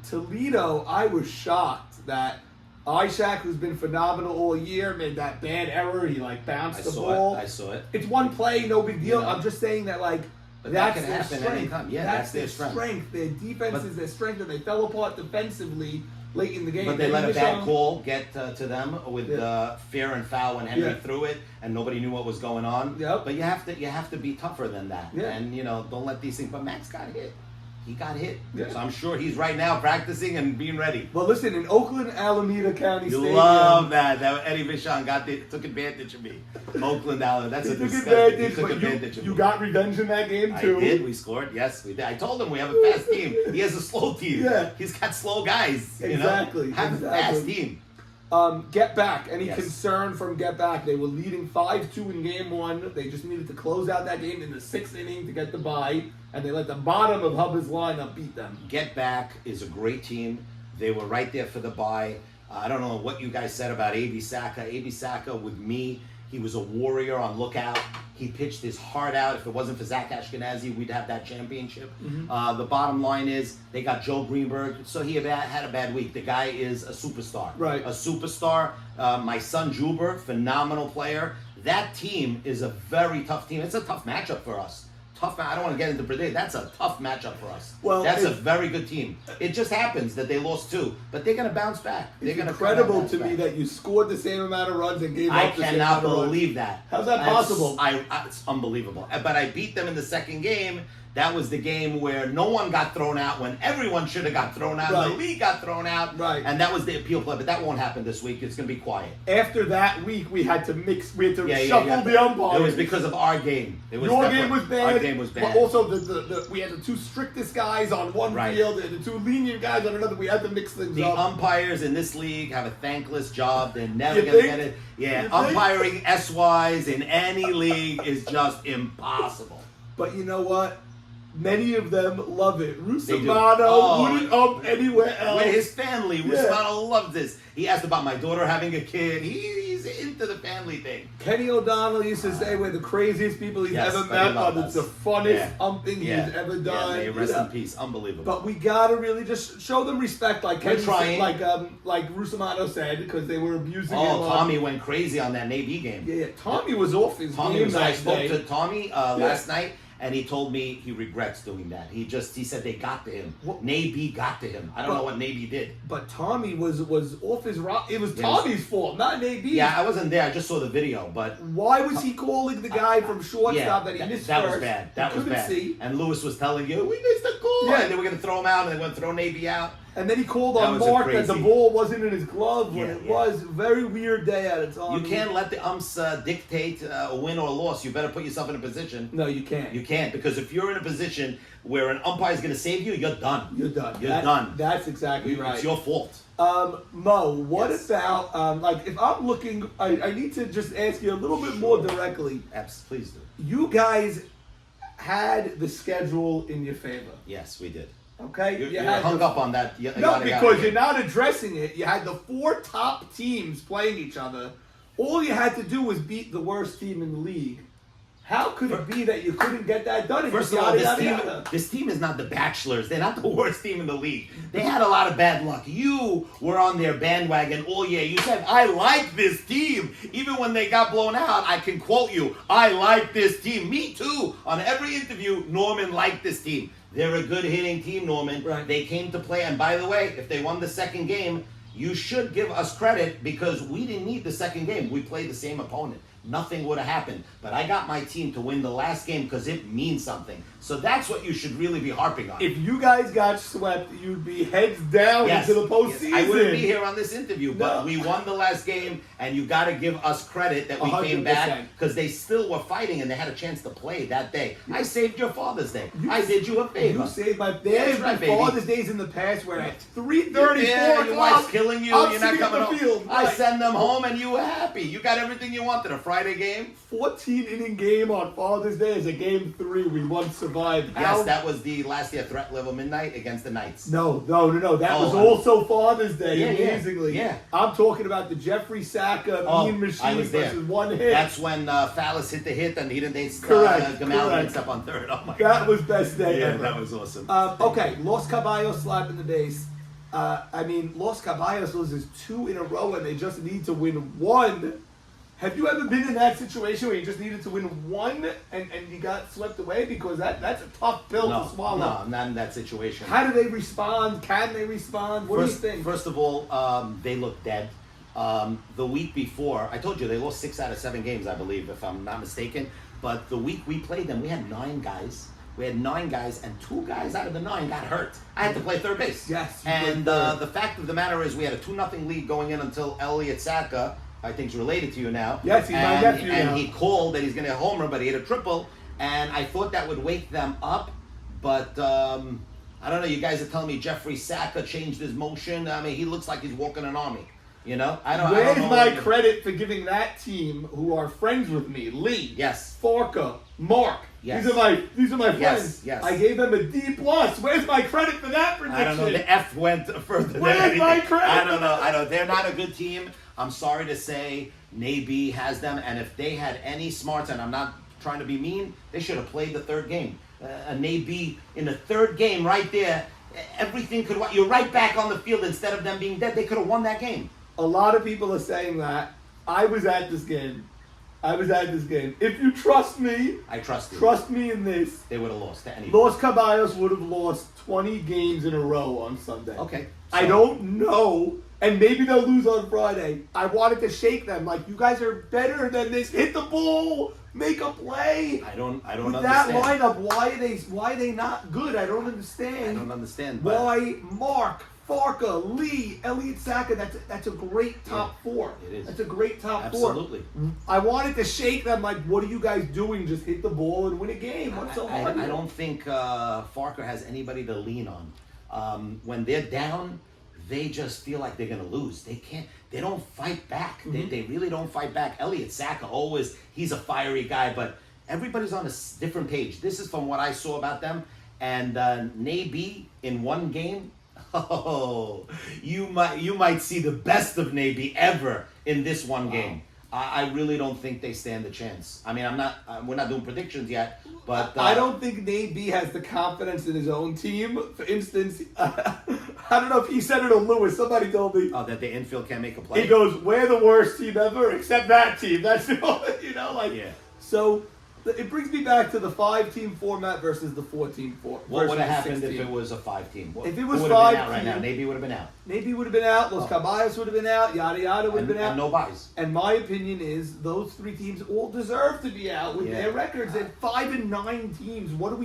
Speaker 2: Toledo, I was shocked that Ishak, who's been phenomenal all year, made that bad error. He bounced
Speaker 3: I
Speaker 2: the
Speaker 3: saw
Speaker 2: ball.
Speaker 3: it. I saw it.
Speaker 2: It's one play, no big deal.
Speaker 3: You know.
Speaker 2: I'm just saying that
Speaker 3: But that
Speaker 2: that's
Speaker 3: can
Speaker 2: their
Speaker 3: happen
Speaker 2: strength.
Speaker 3: anytime. Yeah, that's their strength.
Speaker 2: Their defense
Speaker 3: But-
Speaker 2: is their strength, and they fell apart defensively late in the game.
Speaker 3: But they let a bad
Speaker 2: Michon-
Speaker 3: call get to them with fair and foul when Henry
Speaker 2: Yeah.
Speaker 3: threw it, and nobody knew what was going on.
Speaker 2: Yep.
Speaker 3: But you have to be tougher than that,
Speaker 2: Yeah.
Speaker 3: and don't let these things. But Max got hit. He got hit.
Speaker 2: Yeah.
Speaker 3: So I'm sure he's right now practicing and being ready.
Speaker 2: Well, listen, in Oakland, Alameda County
Speaker 3: You
Speaker 2: Stadium,
Speaker 3: love that. That Eddie Michon took advantage of me. Oakland, Allen. That's
Speaker 2: he
Speaker 3: a
Speaker 2: took
Speaker 3: disgusting.
Speaker 2: advantage,
Speaker 3: He took
Speaker 2: but
Speaker 3: advantage of
Speaker 2: you
Speaker 3: me.
Speaker 2: got revenge in that game too.
Speaker 3: I did. We scored. Yes, we did. I told him we have a fast team. He has a slow team.
Speaker 2: Yeah.
Speaker 3: He's got slow guys.
Speaker 2: Exactly,
Speaker 3: Have a fast team.
Speaker 2: Get Back. Any
Speaker 3: Yes.
Speaker 2: concern from Get Back? They were leading 5-2 in game 1. They just needed to close out that game in the 6th inning to get the bye, and they let the bottom of Hubba's lineup beat them.
Speaker 3: Get Back is a great team. They were right there for the bye. I don't know what you guys said about A.B. Saka. A.B. Saka, with me, he was a warrior on lookout. He pitched his heart out. If it wasn't for Zach Ashkenazi, we'd have that championship. The bottom line is they got Joe Greenberg, so he had a bad week. The guy is a superstar.
Speaker 2: Right.
Speaker 3: A superstar. My son Juber, phenomenal player. That team is a very tough team. It's a tough matchup for us. I don't want to get into predict. That's a tough matchup for us.
Speaker 2: Well,
Speaker 3: that's a very good team. It just happens that they lost 2, but they're going to bounce back. They're
Speaker 2: It's
Speaker 3: going
Speaker 2: incredible to me that you scored the same amount of runs and gave
Speaker 3: I
Speaker 2: up the same
Speaker 3: cannot
Speaker 2: amount of runs.
Speaker 3: believe that.
Speaker 2: How's that possible?
Speaker 3: It's unbelievable. But I beat them in the second game. That was the game where no one got thrown out when everyone should have got thrown out.
Speaker 2: Right.
Speaker 3: The league got thrown out.
Speaker 2: Right.
Speaker 3: And that was the appeal play. But that won't happen this week. It's going to be quiet.
Speaker 2: After that week, we had to shuffle the umpires.
Speaker 3: It was because of our game.
Speaker 2: Your game was bad.
Speaker 3: Our game was bad.
Speaker 2: But also, we had the 2 strictest guys on one
Speaker 3: Right.
Speaker 2: field and the 2 lenient guys on another. We had to mix things
Speaker 3: The
Speaker 2: up.
Speaker 3: umpires in this league have a thankless job. They're never
Speaker 2: You
Speaker 3: going to
Speaker 2: think?
Speaker 3: get it.
Speaker 2: You
Speaker 3: Yeah,
Speaker 2: think?
Speaker 3: umpiring SYs in any league is just impossible.
Speaker 2: But you know what? Many of them love it.
Speaker 3: They do.
Speaker 2: Rusomano
Speaker 3: Oh.
Speaker 2: wouldn't up anywhere else.
Speaker 3: With his family,
Speaker 2: Yeah.
Speaker 3: Rusmano loves this. He asked about my daughter having a kid. He's into the family thing.
Speaker 2: Kenny O'Donnell used to say we're the craziest people he's
Speaker 3: Yes,
Speaker 2: ever
Speaker 3: but he
Speaker 2: met,
Speaker 3: loved
Speaker 2: but it's the
Speaker 3: us.
Speaker 2: funnest
Speaker 3: Yeah.
Speaker 2: humping he's ever done.
Speaker 3: Yeah, may he rest
Speaker 2: you know.
Speaker 3: in peace. Unbelievable.
Speaker 2: But we gotta really just show them respect, like
Speaker 3: We're
Speaker 2: Kenny
Speaker 3: trying.
Speaker 2: said, like Rusomano said, because they were abusing him.
Speaker 3: Oh, Tommy went crazy on that Navy game.
Speaker 2: Yeah, Tommy was off his
Speaker 3: Tommy
Speaker 2: game
Speaker 3: was. I
Speaker 2: that
Speaker 3: spoke
Speaker 2: day.
Speaker 3: to Tommy last night, and he told me he regrets doing that. He said they got to him.
Speaker 2: What?
Speaker 3: Navy got to him. I don't know what Navy did.
Speaker 2: But Tommy was off his rock. It was
Speaker 3: Yeah,
Speaker 2: Tommy's fault, not AB.
Speaker 3: Yeah, I wasn't there. I just saw the video, but
Speaker 2: Why was he calling the guy from shortstop that he missed
Speaker 3: that
Speaker 2: first?
Speaker 3: was bad.
Speaker 2: He
Speaker 3: That was
Speaker 2: couldn't
Speaker 3: bad.
Speaker 2: see.
Speaker 3: And Lewis was telling you, we missed the call.
Speaker 2: Yeah.
Speaker 3: And they were going to throw him out, and they were going to throw Navy out.
Speaker 2: And then he called
Speaker 3: That
Speaker 2: on
Speaker 3: was a
Speaker 2: Mark that the
Speaker 3: crazy-
Speaker 2: ball wasn't in his glove when
Speaker 3: Yeah,
Speaker 2: it
Speaker 3: yeah.
Speaker 2: was. Very weird day out of Tommy.
Speaker 3: You can't let the umps dictate a win or a loss. You better put yourself in a position.
Speaker 2: No, you can't.
Speaker 3: You can't, because if you're in a position where an umpire is going to save you, you're done.
Speaker 2: You're done.
Speaker 3: You're done.
Speaker 2: That's exactly right.
Speaker 3: It's your fault.
Speaker 2: Mo, what
Speaker 3: Yes.
Speaker 2: about like if I'm looking? I need to just ask you a little bit more directly.
Speaker 3: Please do.
Speaker 2: You guys had the schedule in your favor,
Speaker 3: Yes, we did.
Speaker 2: okay?
Speaker 3: You're
Speaker 2: You had
Speaker 3: hung
Speaker 2: the-
Speaker 3: up on that.
Speaker 2: No, because you're not addressing it. You had the 4 top teams playing each other. All you had to do was beat the worst team in the league. How could it be that you couldn't get that done?
Speaker 3: First of all, this team is not the Bachelors. They're not the worst team in the league. They had a lot of bad luck. You were on their bandwagon all year. You said, I like this team. Even when they got blown out, I can quote you, I like this team. Me too. On every interview, Norman liked this team. They're a good hitting team, Norman.
Speaker 2: Right.
Speaker 3: They came to play. And by the way, if they won the second game, you should give us credit because we didn't need the second game. We played the same opponent. Nothing would have happened. But I got my team to win the last game because it means something. So that's what you should really be harping on.
Speaker 2: If you guys got swept, you'd be heads down
Speaker 3: Yes,
Speaker 2: into the postseason.
Speaker 3: yes. I wouldn't be here on this interview, but
Speaker 2: No.
Speaker 3: we won the last game, and you got to give us credit that we came
Speaker 2: 100%.
Speaker 3: back because they still were fighting and they had a chance to play that day. I saved your Father's Day. I did you a favor.
Speaker 2: You saved my
Speaker 3: That's right, baby.
Speaker 2: Father's Days in the past where at 3:30,
Speaker 3: Yeah,
Speaker 2: 4
Speaker 3: your
Speaker 2: o'clock,
Speaker 3: wife's killing you.
Speaker 2: I'm
Speaker 3: You're not
Speaker 2: sitting
Speaker 3: coming
Speaker 2: in the
Speaker 3: home.
Speaker 2: field.
Speaker 3: I
Speaker 2: Right.
Speaker 3: send them home, and you were happy. You got everything you wanted. A Friday game.
Speaker 2: 14-inning game on Father's Day is a game 3 we once survived.
Speaker 3: Yes, that was the last year threat level midnight against the Knights.
Speaker 2: No. That
Speaker 3: Oh,
Speaker 2: was also Father's Day,
Speaker 3: Yeah, yeah,
Speaker 2: amazingly.
Speaker 3: yeah.
Speaker 2: I'm talking about the Jeffrey Saka
Speaker 3: Oh,
Speaker 2: Mean
Speaker 3: I
Speaker 2: Machine
Speaker 3: was there.
Speaker 2: versus one hit.
Speaker 3: That's when Fallis hit the hit and he didn't
Speaker 2: Correct,
Speaker 3: Gamal
Speaker 2: correct.
Speaker 3: mixed up on third. Oh my
Speaker 2: that
Speaker 3: God.
Speaker 2: was best day
Speaker 3: Yeah,
Speaker 2: ever.
Speaker 3: that was awesome.
Speaker 2: Okay, Los Caballos slapping the base. Los Caballos loses 2 in a row and they just need to win 1. Have you ever been in that situation where you just needed to win 1 and you got swept away? Because that's a tough pill to swallow.
Speaker 3: No, not in that situation.
Speaker 2: How do they respond? Can they respond? What do you think?
Speaker 3: First of all, they look dead. The week before, I told you they lost 6 out of 7 games, I believe, if I'm not mistaken. But the week we played them, we had 9 guys. We had 9 guys, and 2 guys out of the 9 got hurt. I had to play third base.
Speaker 2: Yes, you
Speaker 3: And
Speaker 2: played third.
Speaker 3: the fact of the matter is, we had a 2-0 lead going in until Elliot Saka, I think, is related to you now.
Speaker 2: Yes, he's my nephew
Speaker 3: And
Speaker 2: now.
Speaker 3: he called that he's going to hit a home run, but he hit a triple. And I thought that would wake them up, but I don't know. You guys are telling me Jeffrey Saka changed his motion. I mean, he looks like he's walking an army. You know, I don't
Speaker 2: Where's
Speaker 3: know
Speaker 2: my
Speaker 3: what-
Speaker 2: credit for giving that team, who are friends with me, Lee,
Speaker 3: Yes.
Speaker 2: Farka, Mark?
Speaker 3: Yes.
Speaker 2: These are my friends.
Speaker 3: Yes, yes.
Speaker 2: I gave them a D+. Where's my credit for that prediction?
Speaker 3: I don't know. The F went further
Speaker 2: Where's
Speaker 3: than anything.
Speaker 2: my credit?
Speaker 3: I don't know. They're not a good team. I'm sorry to say, Naby has them, and if they had any smarts, and I'm not trying to be mean, they should have played the third game. Naby in the third game, right there, everything could. You're right back on the field instead of them being dead. They could have won that game.
Speaker 2: A lot of people are saying that. I was at this game. If you trust me,
Speaker 3: I trust you.
Speaker 2: trust me in this.
Speaker 3: They would have lost to anyone.
Speaker 2: Los Caballos would have lost 20 games in a row on Sunday.
Speaker 3: Okay.
Speaker 2: I
Speaker 3: So-
Speaker 2: don't know, and maybe they'll lose on Friday. I wanted to shake them, like, you guys are better than this. Hit the ball, make a play.
Speaker 3: I don't
Speaker 2: With that
Speaker 3: understand.
Speaker 2: lineup, why are they not good? I don't understand.
Speaker 3: I don't understand. But
Speaker 2: Why Mark, Farka, Lee, Elliot Saka? That's a great top 4.
Speaker 3: it is.
Speaker 2: That's a great top
Speaker 3: Absolutely.
Speaker 2: 4. I wanted to shake them, like, what are you guys doing? Just hit the ball and win a game. What's so hard?
Speaker 3: I don't think Farker has anybody to lean on. When they're down, they just feel like they're going to lose. They can't. They don't fight back. They really don't fight back. Elliot Saka he's a fiery guy, but everybody's on a different page. This is from what I saw about them. And Naby in one game, oh, you might see the best of Naby ever in this one game. I really don't think they stand a chance. I mean, we're not doing predictions yet, but
Speaker 2: I don't think Naby has the confidence in his own team. For instance, I don't know if he said it or Lewis. Somebody told me.
Speaker 3: Oh, that the infield can't make a play.
Speaker 2: He goes, "We're the worst team ever, except that team." That's
Speaker 3: Yeah.
Speaker 2: So it brings me back to the 5-team format versus the 4-team format.
Speaker 3: What would have happened if it was a 5-team?
Speaker 2: If it was
Speaker 3: who would have been
Speaker 2: 5
Speaker 3: out right now?
Speaker 2: team-
Speaker 3: Naby would have been out.
Speaker 2: Naby would have been out. Los Caballos would have been out. Yada yada would have been out.
Speaker 3: And no buys.
Speaker 2: And my opinion is those 3 teams all deserve to be out with their records at 5-9 teams. What are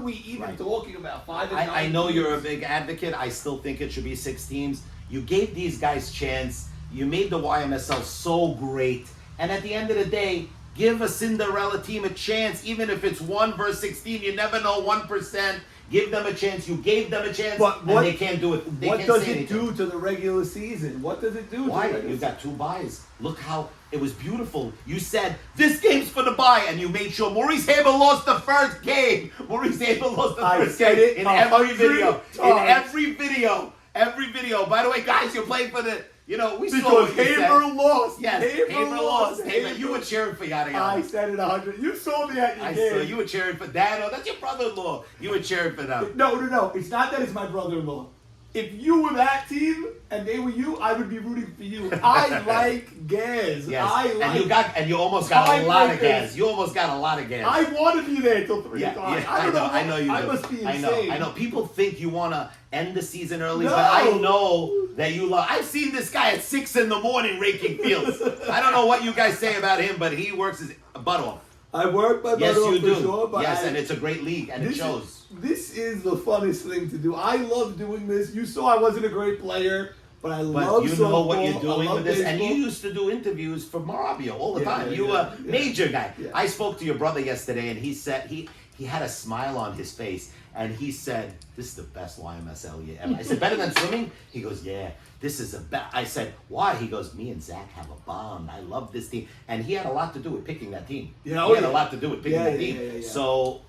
Speaker 2: we even talking about? 5-9.
Speaker 3: I know
Speaker 2: teams.
Speaker 3: you're a big advocate. I still think it should be 6 teams. You gave these guys chance. You made the YMSL so great. And at the end of the day, give a Cinderella team a chance, even if it's 1 versus 16. You never know, 1%. Give them a chance. You gave them a chance,
Speaker 2: But
Speaker 3: and they can't do it.
Speaker 2: What does it do to the regular season? What does it do?
Speaker 3: Why?
Speaker 2: To the regular
Speaker 3: You've got 2 buys. Look how it was beautiful. You said this game's for the buy, and you made sure Maurice Haber lost the first game. Maurice Haber lost the first
Speaker 2: said
Speaker 3: game
Speaker 2: it
Speaker 3: in every
Speaker 2: 100
Speaker 3: video.
Speaker 2: times.
Speaker 3: In every video. Every video. By the way, guys, you're playing for the. We saw
Speaker 2: Because
Speaker 3: what you
Speaker 2: Haber
Speaker 3: said.
Speaker 2: lost.
Speaker 3: Yes, Haber lost. Haber, you were cheering for yada yada.
Speaker 2: I said it 100. You saw me at your
Speaker 3: I
Speaker 2: game.
Speaker 3: saw you were cheering for Dano. That's your brother-in-law. You were cheering for them.
Speaker 2: No. It's not that it's my brother-in-law. If you were that team and they were you, I would be rooting for you. I like gas.
Speaker 3: Yes. And you almost got a lot of gas. You almost got a lot of gas.
Speaker 2: I want to be there till 3
Speaker 3: Yeah,
Speaker 2: o'clock.
Speaker 3: I know you do.
Speaker 2: I must be insane.
Speaker 3: I know. People think you want to end the season early,
Speaker 2: No.
Speaker 3: but I know that you love. I've seen this guy at 6 a.m. raking fields. I don't know what you guys say about him, but he works his butt off.
Speaker 2: I work my butt
Speaker 3: Yes,
Speaker 2: off
Speaker 3: you
Speaker 2: for
Speaker 3: do.
Speaker 2: sure. But
Speaker 3: Yes, and it's a great league, and it shows.
Speaker 2: This is the funnest thing to do. I love doing this. You saw I wasn't a great player, but I love
Speaker 3: you
Speaker 2: softball.
Speaker 3: know what you're
Speaker 2: I
Speaker 3: doing
Speaker 2: love
Speaker 3: with this, and
Speaker 2: baseball.
Speaker 3: you used to do interviews for Marabio all the time.
Speaker 2: Yeah,
Speaker 3: You were a
Speaker 2: yeah.
Speaker 3: major guy.
Speaker 2: Yeah.
Speaker 3: I spoke to your brother yesterday, and he said he had a smile on his face, and he said, "This is the best YMSL you ever." I said, "Better than swimming?" He goes, "Yeah, this is the best." I said, "Why?" He goes, "Me and Zach have a bond. I love this team," and he had a lot to do with picking that team.
Speaker 2: Yeah,
Speaker 3: he had
Speaker 2: yeah.
Speaker 3: a lot to do with picking that team.
Speaker 2: Yeah.
Speaker 3: So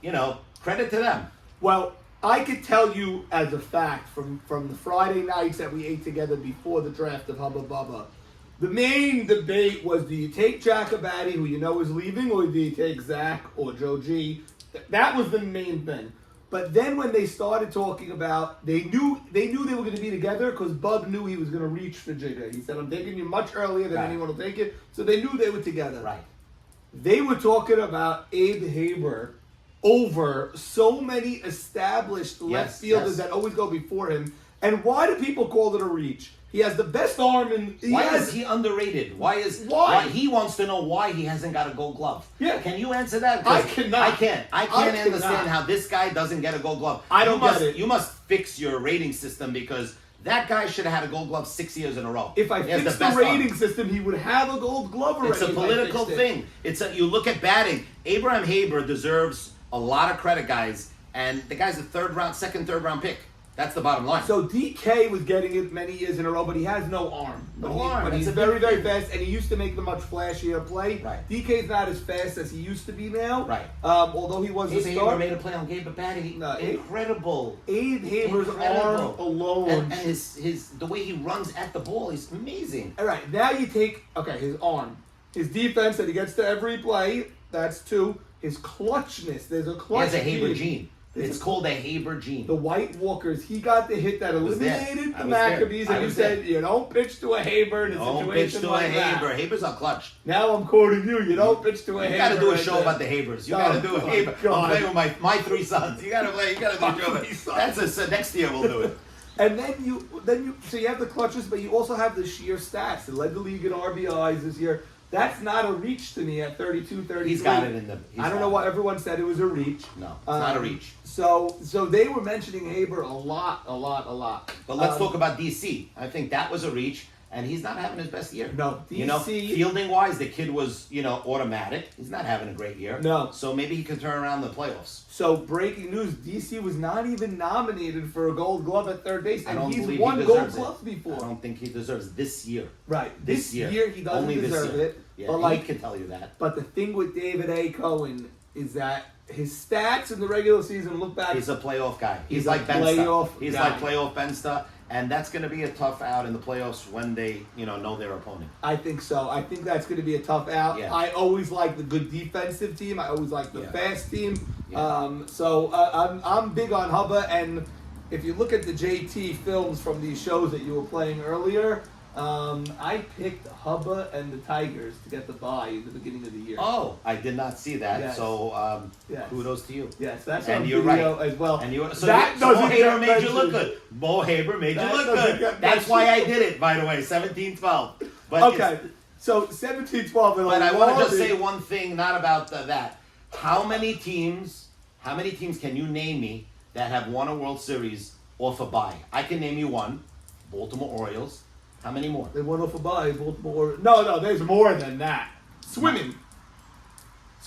Speaker 3: credit to them.
Speaker 2: Well, I could tell you as a fact from the Friday nights that we ate together before the draft of Hubba Bubba, the main debate was, do you take Jacobati, who you know is leaving, or do you take Zach or Joe G? That was the main thing. But then when they started talking about, they knew they were going to be together because Bub knew he was going to reach for Jigga. He said, "I'm taking you much earlier than anyone will take it." So they knew they were together.
Speaker 3: Right.
Speaker 2: They were talking about Abe Haber over so many established left fielders that always go before him. And why do people call it a reach? He has the best arm in.
Speaker 3: Why is he underrated? Why he wants to know why he hasn't got a Gold Glove?
Speaker 2: Yeah.
Speaker 3: Can you answer that? 'Cause
Speaker 2: I cannot.
Speaker 3: I can't understand
Speaker 2: cannot.
Speaker 3: how this guy doesn't get a Gold Glove.
Speaker 2: I don't get it.
Speaker 3: You must fix your rating system because that guy should have had a Gold Glove 6 years in a row.
Speaker 2: If I
Speaker 3: He has
Speaker 2: fixed the
Speaker 3: best
Speaker 2: rating
Speaker 3: arm.
Speaker 2: system, he would have a Gold Glove already.
Speaker 3: It's a
Speaker 2: if I
Speaker 3: political
Speaker 2: fixed it.
Speaker 3: thing. You look at batting. Abraham Haber deserves a lot of credit, guys, and the guy's a third round pick. That's the bottom line.
Speaker 2: So DK was getting it many years in a row, but he has no arm.
Speaker 3: No arm.
Speaker 2: But
Speaker 3: That's
Speaker 2: he's
Speaker 3: a
Speaker 2: very,
Speaker 3: big
Speaker 2: very
Speaker 3: thing.
Speaker 2: fast, and he used to make the much flashier play.
Speaker 3: Right.
Speaker 2: DK's not as fast as he used to be now.
Speaker 3: Right.
Speaker 2: Although he was a
Speaker 3: Abe Haber
Speaker 2: star.
Speaker 3: made a play on Gabe Batty.
Speaker 2: No,
Speaker 3: Incredible.
Speaker 2: Abe Haber's arm alone.
Speaker 3: And his the way he runs at the ball is amazing.
Speaker 2: All right, now you take, his arm. His defense that he gets to every play, that's 2. His clutchness, there's a
Speaker 3: He
Speaker 2: clutch.
Speaker 3: has a Haber gene.
Speaker 2: There's
Speaker 3: It's
Speaker 2: a-
Speaker 3: called a Haber gene.
Speaker 2: The White Walkers, he got the hit that
Speaker 3: was there.
Speaker 2: eliminated
Speaker 3: I
Speaker 2: the
Speaker 3: was there.
Speaker 2: Maccabees,
Speaker 3: I
Speaker 2: and you
Speaker 3: was
Speaker 2: said,
Speaker 3: there.
Speaker 2: you don't pitch to a Haber in a
Speaker 3: Don't
Speaker 2: situation
Speaker 3: pitch to
Speaker 2: like
Speaker 3: a
Speaker 2: that.
Speaker 3: Haber. Haber's a clutch.
Speaker 2: Now I'm quoting you. You don't pitch to a Haber.
Speaker 3: You got to do a
Speaker 2: right
Speaker 3: show
Speaker 2: there.
Speaker 3: about the Habers. You
Speaker 2: Oh,
Speaker 3: got to do a
Speaker 2: God.
Speaker 3: Haber. I'm
Speaker 2: God.
Speaker 3: playing with my 3 sons. You got to play. You got to do a show.
Speaker 2: My 3 sons.
Speaker 3: That's next year we'll do it.
Speaker 2: And so you have the clutches, but you also have the sheer stats. He led the league in RBIs this year. That's not a reach to me at 32, 33.
Speaker 3: He's got it in the.
Speaker 2: I don't know why everyone said it was a reach.
Speaker 3: No, it's not a reach.
Speaker 2: So they were mentioning Haber a lot.
Speaker 3: But let's talk about DC. I think that was a reach, and he's not having his best year.
Speaker 2: No, DC
Speaker 3: fielding wise, the kid was automatic. He's not having a great year.
Speaker 2: No.
Speaker 3: So maybe he could turn around the playoffs.
Speaker 2: So breaking news: DC was not even nominated for a Gold Glove at third base,
Speaker 3: I
Speaker 2: and
Speaker 3: don't
Speaker 2: he's
Speaker 3: believe
Speaker 2: won
Speaker 3: he
Speaker 2: Gold
Speaker 3: deserves
Speaker 2: Gloves
Speaker 3: it.
Speaker 2: before.
Speaker 3: I don't think he deserves this year.
Speaker 2: Right,
Speaker 3: This year.
Speaker 2: he doesn't
Speaker 3: Only this
Speaker 2: deserve
Speaker 3: year.
Speaker 2: it.
Speaker 3: Yeah,
Speaker 2: but
Speaker 3: he
Speaker 2: like,
Speaker 3: can tell you that.
Speaker 2: but the thing with David A. Cohen, is that his stats in the regular season look back.
Speaker 3: He's a playoff guy. He's
Speaker 2: He's
Speaker 3: like
Speaker 2: a playoff
Speaker 3: He's
Speaker 2: guy.
Speaker 3: like playoff Bensta, and that's going to be a tough out in the playoffs when they, know their opponent.
Speaker 2: I think so. I think that's going to be a tough out.
Speaker 3: Yeah.
Speaker 2: I always like the good defensive team. I always like the
Speaker 3: Yeah.
Speaker 2: fast team.
Speaker 3: Yeah.
Speaker 2: I'm big on Hubba, and if you look at the JT films from these shows that you were playing earlier, I picked Hubba and the Tigers to get the bye in the beginning of the year.
Speaker 3: Oh, I did not see that.
Speaker 2: Yes.
Speaker 3: So
Speaker 2: Yes.
Speaker 3: kudos to you.
Speaker 2: Yes, that's
Speaker 3: And
Speaker 2: on
Speaker 3: you're
Speaker 2: video
Speaker 3: right.
Speaker 2: as well.
Speaker 3: And you so
Speaker 2: that
Speaker 3: Mo
Speaker 2: doesn't
Speaker 3: Haber
Speaker 2: get
Speaker 3: made you look
Speaker 2: mentioned.
Speaker 3: good. Mo Haber made you
Speaker 2: That
Speaker 3: look
Speaker 2: doesn't
Speaker 3: good.
Speaker 2: get
Speaker 3: That's why I
Speaker 2: mentioned.
Speaker 3: did it, by the way. 17-12. But
Speaker 2: Okay, so 17-12.
Speaker 3: But I want to just say one thing, not about that. How many teams can you name me that have won a World Series off a bye? I can name you one. Baltimore Orioles. How many more?
Speaker 2: They went off a bye. Baltimore. No, there's more than that. Swimming,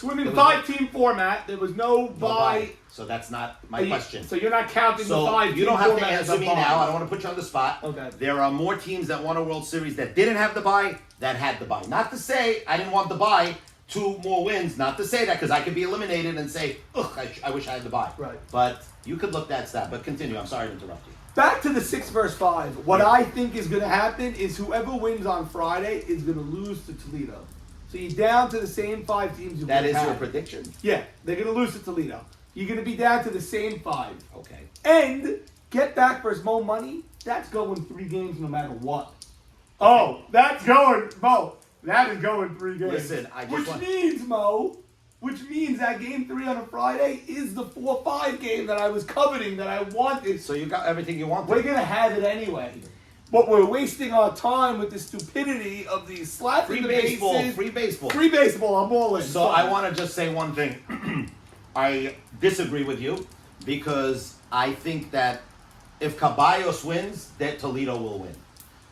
Speaker 3: There was
Speaker 2: 5-team format. There was no
Speaker 3: No
Speaker 2: bye.
Speaker 3: So that's not my question.
Speaker 2: So you're not counting the
Speaker 3: So
Speaker 2: 5-team
Speaker 3: you don't have to
Speaker 2: format as
Speaker 3: answer
Speaker 2: a
Speaker 3: me
Speaker 2: bye.
Speaker 3: now. I don't want to put you on the spot.
Speaker 2: Okay.
Speaker 3: There are more teams that won a World Series that didn't have the bye that had the bye. Not to say I didn't want the bye. 2 more wins. Not to say that because I could be eliminated and say, ugh, I wish I had the bye.
Speaker 2: Right.
Speaker 3: But you could look that stat. But continue. I'm sorry to interrupt you.
Speaker 2: Back to the 6 versus 5. What I think is going to happen is whoever wins on Friday is going to lose to Toledo. So you're down to the same 5 teams you
Speaker 3: That is
Speaker 2: had.
Speaker 3: your prediction.
Speaker 2: Yeah, they're going to lose to Toledo. You're going to be down to the same 5.
Speaker 3: Okay.
Speaker 2: And get back versus Mo Money, that's going 3 games no matter what. Oh, that's going, Mo. That is going 3 games.
Speaker 3: Listen,
Speaker 2: Which means that game 3 on a Friday is the 4-5 game that I was coveting, that I wanted.
Speaker 3: So you got everything you wanted.
Speaker 2: We're going to have it anyway. But we're wasting our time with the stupidity of these slaps
Speaker 3: Free
Speaker 2: in the
Speaker 3: baseball.
Speaker 2: bases.
Speaker 3: Free baseball.
Speaker 2: Free baseball, I'm all in.
Speaker 3: So I want to just say one thing. I disagree with you because I think that if Caballos wins, that Toledo will win.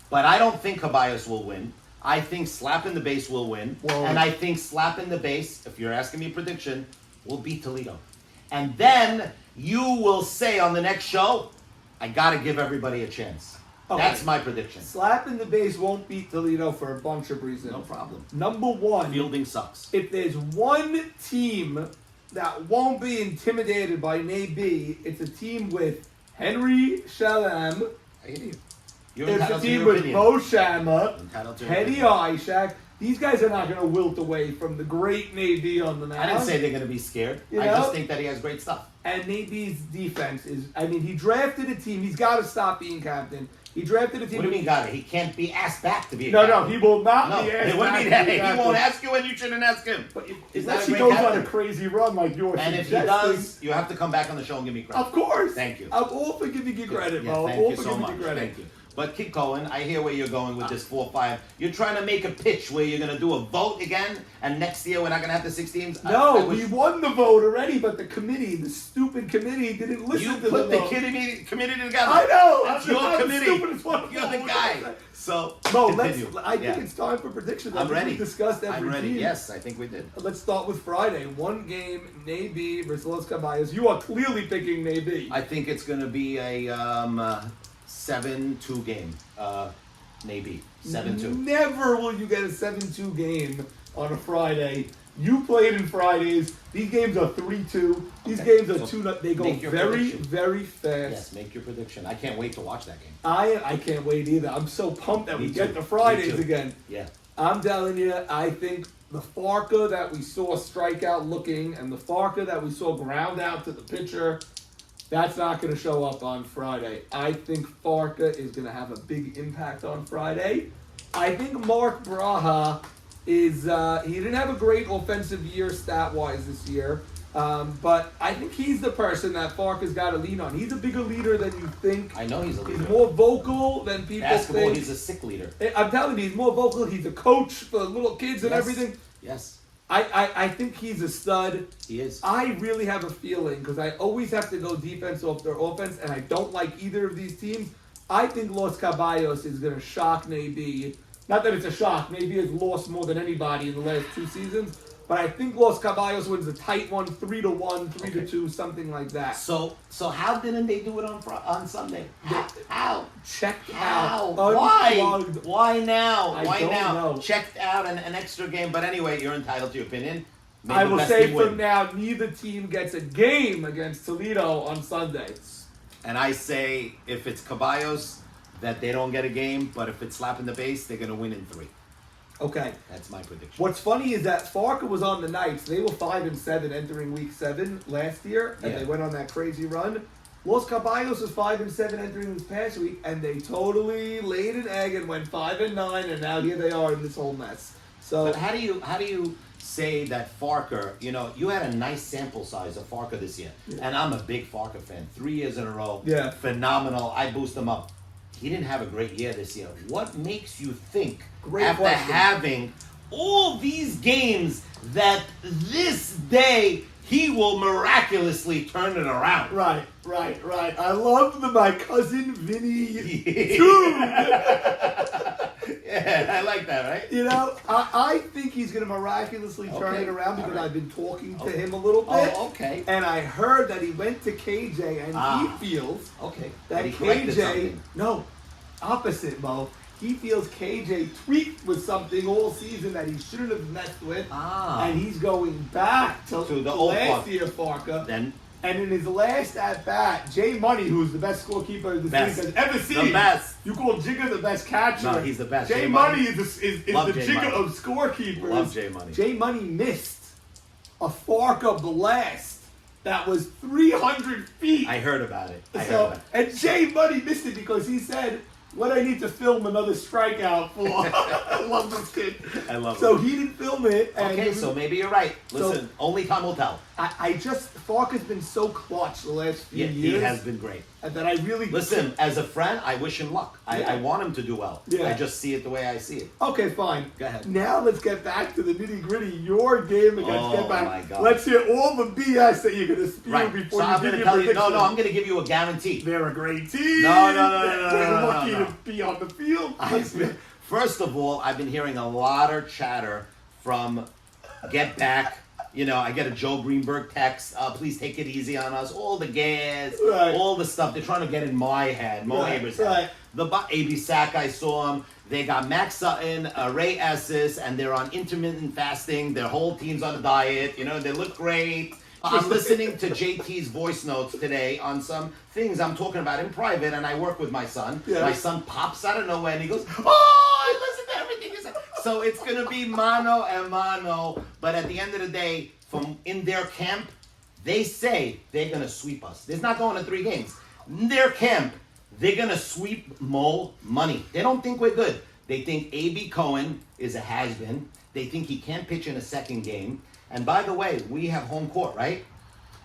Speaker 3: But I don't think Caballos will win. I think Slap in the Base will win.
Speaker 2: Whoa.
Speaker 3: And I think Slap in the Base, if you're asking me a prediction, will beat Toledo. And then you will say on the next show, I got to give everybody a chance.
Speaker 2: Okay.
Speaker 3: That's my prediction.
Speaker 2: Slap in the base won't beat Toledo for a bunch of reasons.
Speaker 3: No problem.
Speaker 2: Number one,
Speaker 3: Fielding sucks.
Speaker 2: if there's one team that won't be intimidated by Navy, it's a team with Henry Shalem.
Speaker 3: I hear you. You're
Speaker 2: It's a
Speaker 3: entitled to
Speaker 2: team
Speaker 3: your
Speaker 2: with
Speaker 3: opinion.
Speaker 2: Mo Shama,
Speaker 3: Entitled to your
Speaker 2: Teddy
Speaker 3: opinion.
Speaker 2: Ishak. These guys are not going to wilt away from the great Navy on the mound.
Speaker 3: I didn't say they're going to be scared.
Speaker 2: You
Speaker 3: I
Speaker 2: know?
Speaker 3: just think that he has great stuff.
Speaker 2: And Navy's defense is, he drafted a team. He's got to stop being captain. He drafted a team.
Speaker 3: What do you mean, got it? He can't be asked back to be a
Speaker 2: No,
Speaker 3: captain.
Speaker 2: he will not
Speaker 3: No,
Speaker 2: be asked.
Speaker 3: what do
Speaker 2: back
Speaker 3: you
Speaker 2: to
Speaker 3: mean?
Speaker 2: be
Speaker 3: He
Speaker 2: captain.
Speaker 3: won't ask you and you shouldn't ask him.
Speaker 2: But
Speaker 3: Is
Speaker 2: unless
Speaker 3: that a
Speaker 2: he
Speaker 3: great
Speaker 2: goes on
Speaker 3: captain?
Speaker 2: a crazy run like yours.
Speaker 3: And if he does, you have to come back on the show and give me credit.
Speaker 2: Of course.
Speaker 3: Thank you.
Speaker 2: I'm all for giving you credit,
Speaker 3: Yeah,
Speaker 2: Mo.
Speaker 3: thank
Speaker 2: all
Speaker 3: you
Speaker 2: for
Speaker 3: so
Speaker 2: giving
Speaker 3: much.
Speaker 2: you credit.
Speaker 3: Thank you. But keep going. I hear where you're going with this 4-5. You're trying to make a pitch where you're going to do a vote again, and next year we're not going to have the 6 teams.
Speaker 2: No,
Speaker 3: I wish
Speaker 2: we won the vote already, but the committee, the stupid committee, didn't listen
Speaker 3: you
Speaker 2: to
Speaker 3: put
Speaker 2: the
Speaker 3: the
Speaker 2: vote.
Speaker 3: committee together.
Speaker 2: I know.
Speaker 3: That's
Speaker 2: I'm
Speaker 3: your
Speaker 2: the
Speaker 3: committee.
Speaker 2: stupidest one of
Speaker 3: You're the
Speaker 2: all.
Speaker 3: guy. So
Speaker 2: Mo,
Speaker 3: continue.
Speaker 2: I think
Speaker 3: Yeah.
Speaker 2: it's time for predictions. I
Speaker 3: I'm
Speaker 2: think
Speaker 3: ready.
Speaker 2: We discussed every
Speaker 3: I'm ready.
Speaker 2: team.
Speaker 3: Yes, I think we did.
Speaker 2: Let's start with Friday. 1 game, Navy versus Los Caballos. You are clearly picking Navy.
Speaker 3: I think it's going to be a 7-2 game. Maybe 7-2.
Speaker 2: Never will you get a 7-2 game on a Friday. You played in Fridays. These games are 3-2. These
Speaker 3: Okay.
Speaker 2: games are
Speaker 3: So
Speaker 2: 2. They go
Speaker 3: make your
Speaker 2: very,
Speaker 3: prediction.
Speaker 2: very fast.
Speaker 3: Yes, make your prediction. I can't wait to watch that game.
Speaker 2: I can't wait either. I'm so pumped that
Speaker 3: Me
Speaker 2: we
Speaker 3: too.
Speaker 2: get to Fridays
Speaker 3: Me too.
Speaker 2: again.
Speaker 3: Yeah.
Speaker 2: I'm telling you, I think the Farka that we saw strike out looking and the Farka that we saw ground out to the pitcher, that's not going to show up on Friday. I think Farka is going to have a big impact on Friday. I think Mark Braha is, he didn't have a great offensive year stat-wise this year, but I think he's the person that Farka's got to lean on. He's a bigger leader than you think.
Speaker 3: I know he's a leader.
Speaker 2: He's more vocal than people
Speaker 3: Basketball,
Speaker 2: think.
Speaker 3: he's a sick leader.
Speaker 2: I'm telling you, he's more vocal. He's a coach for little kids and
Speaker 3: Yes.
Speaker 2: everything.
Speaker 3: Yes,
Speaker 2: I think he's a stud.
Speaker 3: he is.
Speaker 2: I really have a feeling, because I always have to go defense off their offense, and I don't like either of these teams. I think Los Caballos is going to shock Navy. Not that it's a shock. Navy has lost more than anybody in the last 2 seasons. But I think Los Caballos wins a tight one, 3-1, 3-2, something like that.
Speaker 3: So how didn't they do it on Sunday? How?
Speaker 2: Checked
Speaker 3: How?
Speaker 2: out.
Speaker 3: Why?
Speaker 2: Unplugged.
Speaker 3: Why now?
Speaker 2: I
Speaker 3: Why
Speaker 2: don't
Speaker 3: now?
Speaker 2: know.
Speaker 3: Checked out an extra game. But anyway, you're entitled to your opinion. May
Speaker 2: I
Speaker 3: the
Speaker 2: will
Speaker 3: best
Speaker 2: say
Speaker 3: team
Speaker 2: from
Speaker 3: win.
Speaker 2: now, neither team gets a game against Toledo on Sunday.
Speaker 3: And I say if it's Caballos, that they don't get a game, but if it's slap in the base, they're going to win in 3.
Speaker 2: Okay.
Speaker 3: That's my prediction.
Speaker 2: What's funny is that Farka was on the Knights. They were 5-7 entering Week 7 last year, and
Speaker 3: Yeah.
Speaker 2: they went on that crazy run. Los Caballos was 5-7 entering this past week, and they totally laid an egg and went 5-9, and now here they are in this whole mess. So
Speaker 3: But how do you say that Farker, you had a nice sample size of Farker this year.
Speaker 2: Yeah.
Speaker 3: And I'm a big Farker fan. 3 years in a row.
Speaker 2: Yeah.
Speaker 3: Phenomenal. I boost him up. He didn't have a great year this year. What makes you think,
Speaker 2: Great
Speaker 3: after
Speaker 2: question.
Speaker 3: having all these games, that this day he will miraculously turn it around?
Speaker 2: Right. I love my cousin Vinny tune.
Speaker 3: Yeah, I like that, right?
Speaker 2: I think he's going to miraculously turn
Speaker 3: Okay,
Speaker 2: it around because
Speaker 3: all right.
Speaker 2: I've been talking to
Speaker 3: Okay.
Speaker 2: him a little bit.
Speaker 3: Oh, okay.
Speaker 2: And I heard that he went to KJ and he feels
Speaker 3: Okay.
Speaker 2: that
Speaker 3: And he corrected
Speaker 2: KJ,
Speaker 3: something.
Speaker 2: no, opposite, Mo. He feels KJ tweaked with something all season that he shouldn't have messed with. And he's going back to
Speaker 3: the old
Speaker 2: last
Speaker 3: Farka.
Speaker 2: year, Farka.
Speaker 3: Then
Speaker 2: And in his last at bat, Jay Money, who's the best scorekeeper this
Speaker 3: Best.
Speaker 2: league has ever seen.
Speaker 3: The best.
Speaker 2: You call Jigga the best catcher.
Speaker 3: No, he's the best.
Speaker 2: Jay
Speaker 3: Jay
Speaker 2: Money
Speaker 3: Money.
Speaker 2: is
Speaker 3: Love
Speaker 2: the
Speaker 3: Jay
Speaker 2: Jigga
Speaker 3: Money.
Speaker 2: of scorekeepers.
Speaker 3: Love Jay Money.
Speaker 2: Jay Money missed a Farka blast that was 300 feet.
Speaker 3: I heard about it.
Speaker 2: So, and Jay Money missed it because he said, "What I need to film another strikeout for." I love this kid.
Speaker 3: I love
Speaker 2: So
Speaker 3: it.
Speaker 2: he didn't film it. And
Speaker 3: Okay, so maybe you're right. Listen, only time will tell.
Speaker 2: I just Farka's been so clutch the last few
Speaker 3: Yeah,
Speaker 2: years.
Speaker 3: he has been great.
Speaker 2: That I really
Speaker 3: Listen, as a friend, I wish him luck.
Speaker 2: Yeah.
Speaker 3: I want him to do well.
Speaker 2: Yeah.
Speaker 3: I just see it the way I see it.
Speaker 2: Okay, fine.
Speaker 3: Go ahead.
Speaker 2: Now let's get back to the nitty gritty. Your game against
Speaker 3: Oh,
Speaker 2: Get Back.
Speaker 3: my God.
Speaker 2: Let's hear all the BS that you're gonna spew
Speaker 3: Right.
Speaker 2: before
Speaker 3: So
Speaker 2: you
Speaker 3: I'm
Speaker 2: give
Speaker 3: going to
Speaker 2: your
Speaker 3: tell you.
Speaker 2: prediction.
Speaker 3: No, I'm going to give you a guarantee.
Speaker 2: They're a great team.
Speaker 3: No.
Speaker 2: They're lucky
Speaker 3: no.
Speaker 2: to be on the field.
Speaker 3: First of all, I've been hearing a lot of chatter from Get Back. I get a Joe Greenberg text. Please take it easy on us. All the gas,
Speaker 2: Right.
Speaker 3: all the stuff. They're trying to get in my head, Mo
Speaker 2: Right,
Speaker 3: Haber's
Speaker 2: right.
Speaker 3: head. The AB Sack, I saw him. They got Max Sutton, Ray Esses, and they're on intermittent fasting. Their whole team's on a diet. They look great. I'm listening to JT's voice notes today on some things I'm talking about in private, and I work with my son.
Speaker 2: Yeah.
Speaker 3: My son pops out of nowhere and he goes, "Oh, I listen to everything you said." So it's gonna be mano a mano. But at the end of the day, from in their camp, they say they're gonna sweep us. There's not going to 3 games. In their camp, they're gonna sweep Mo Money. They don't think we're good. They think AB Cohen is a has-been. They think he can't pitch in a second game. And by the way, we have home court, right?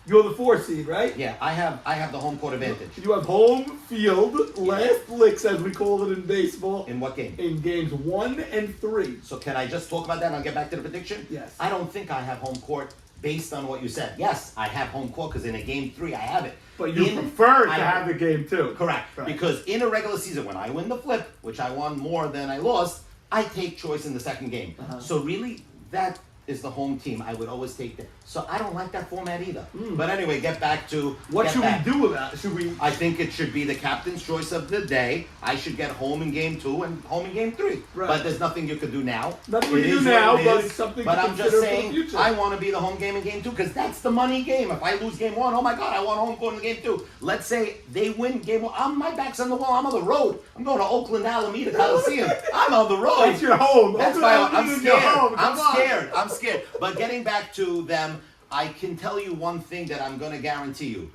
Speaker 2: You're the 4 seed, right?
Speaker 3: Yeah, I have the home court advantage.
Speaker 2: You have home field, last licks as we call it in baseball,
Speaker 3: In what game?
Speaker 2: in games 1 and 3.
Speaker 3: So can I just talk about that and I'll get back to the prediction?
Speaker 2: Yes.
Speaker 3: I don't think I have home court based on what you said. Yes, I have home court because in a game 3 I have it.
Speaker 2: But you prefer to
Speaker 3: I-
Speaker 2: have the game too.
Speaker 3: Correct.
Speaker 2: Right.
Speaker 3: Because in a regular season, when I win the flip, which I won more than I lost, I take choice in the second game. So really, that is the home team. I would always take that. So I don't like that format either. But anyway, get back to
Speaker 2: What should we do with that? Should we?
Speaker 3: I think it should be the captain's choice of the day. I should get home in game 2 and home in game 3.
Speaker 2: Right.
Speaker 3: But there's nothing you could do now.
Speaker 2: Nothing we
Speaker 3: It
Speaker 2: can do
Speaker 3: is what
Speaker 2: now,
Speaker 3: it
Speaker 2: but
Speaker 3: is.
Speaker 2: it's something
Speaker 3: But
Speaker 2: to
Speaker 3: I'm just
Speaker 2: consider for the
Speaker 3: saying,
Speaker 2: future.
Speaker 3: I want to be the home game in game 2 because that's the money game. If I lose game 1, oh my God, I want home court in game 2. Let's say they win game 1. My back's on the wall. I'm on the road. I'm going to Oakland Alameda Coliseum. I'm on the road.
Speaker 2: That's your home.
Speaker 3: That's
Speaker 2: Oakland
Speaker 3: why
Speaker 2: Alameda
Speaker 3: I'm
Speaker 2: is your
Speaker 3: scared.
Speaker 2: home.
Speaker 3: I'm
Speaker 2: Come on.
Speaker 3: scared. I'm scared. But getting back to them, I can tell you one thing that I'm going to guarantee you.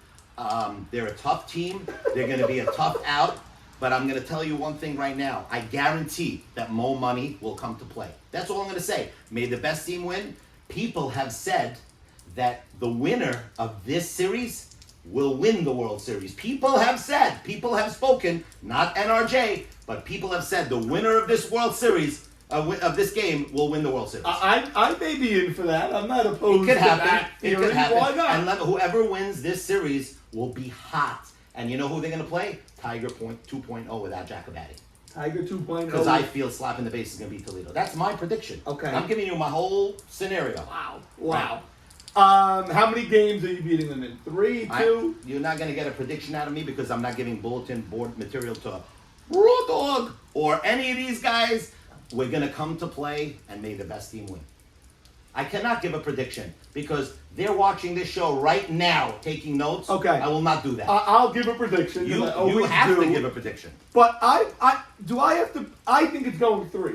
Speaker 3: They're a tough team. They're going to be a tough out. But I'm going to tell you one thing right now. I guarantee that Mo Money will come to play. That's all I'm going to say. May the best team win. People have said that the winner of this series will win the World Series. People have said, people have spoken, not NRJ, but people have said the winner of this World Series, of this game, will win the World Series.
Speaker 2: I may be in for that. I'm not opposed
Speaker 3: It could
Speaker 2: to
Speaker 3: happen.
Speaker 2: that
Speaker 3: It
Speaker 2: theory.
Speaker 3: could happen.
Speaker 2: Why not?
Speaker 3: And whoever wins this series will be hot. And you know who they're going to play? Tiger 2.0 without Jacobati.
Speaker 2: Tiger 2.0.
Speaker 3: Because I feel slap in the base is going to be Toledo. That's my prediction.
Speaker 2: Okay.
Speaker 3: I'm giving you my whole scenario.
Speaker 2: Wow. How many games are you beating them in? 3, 2?
Speaker 3: You're not going to get a prediction out of me because I'm not giving bulletin board material to Raw Dog or any of these guys. We're going to come to play and may the best team win. I cannot give a prediction because they're watching this show right now, taking notes.
Speaker 2: Okay.
Speaker 3: I will not do that.
Speaker 2: I'll give a prediction.
Speaker 3: you
Speaker 2: I always
Speaker 3: have
Speaker 2: do.
Speaker 3: to give a prediction.
Speaker 2: But I have to. I think it's going 3.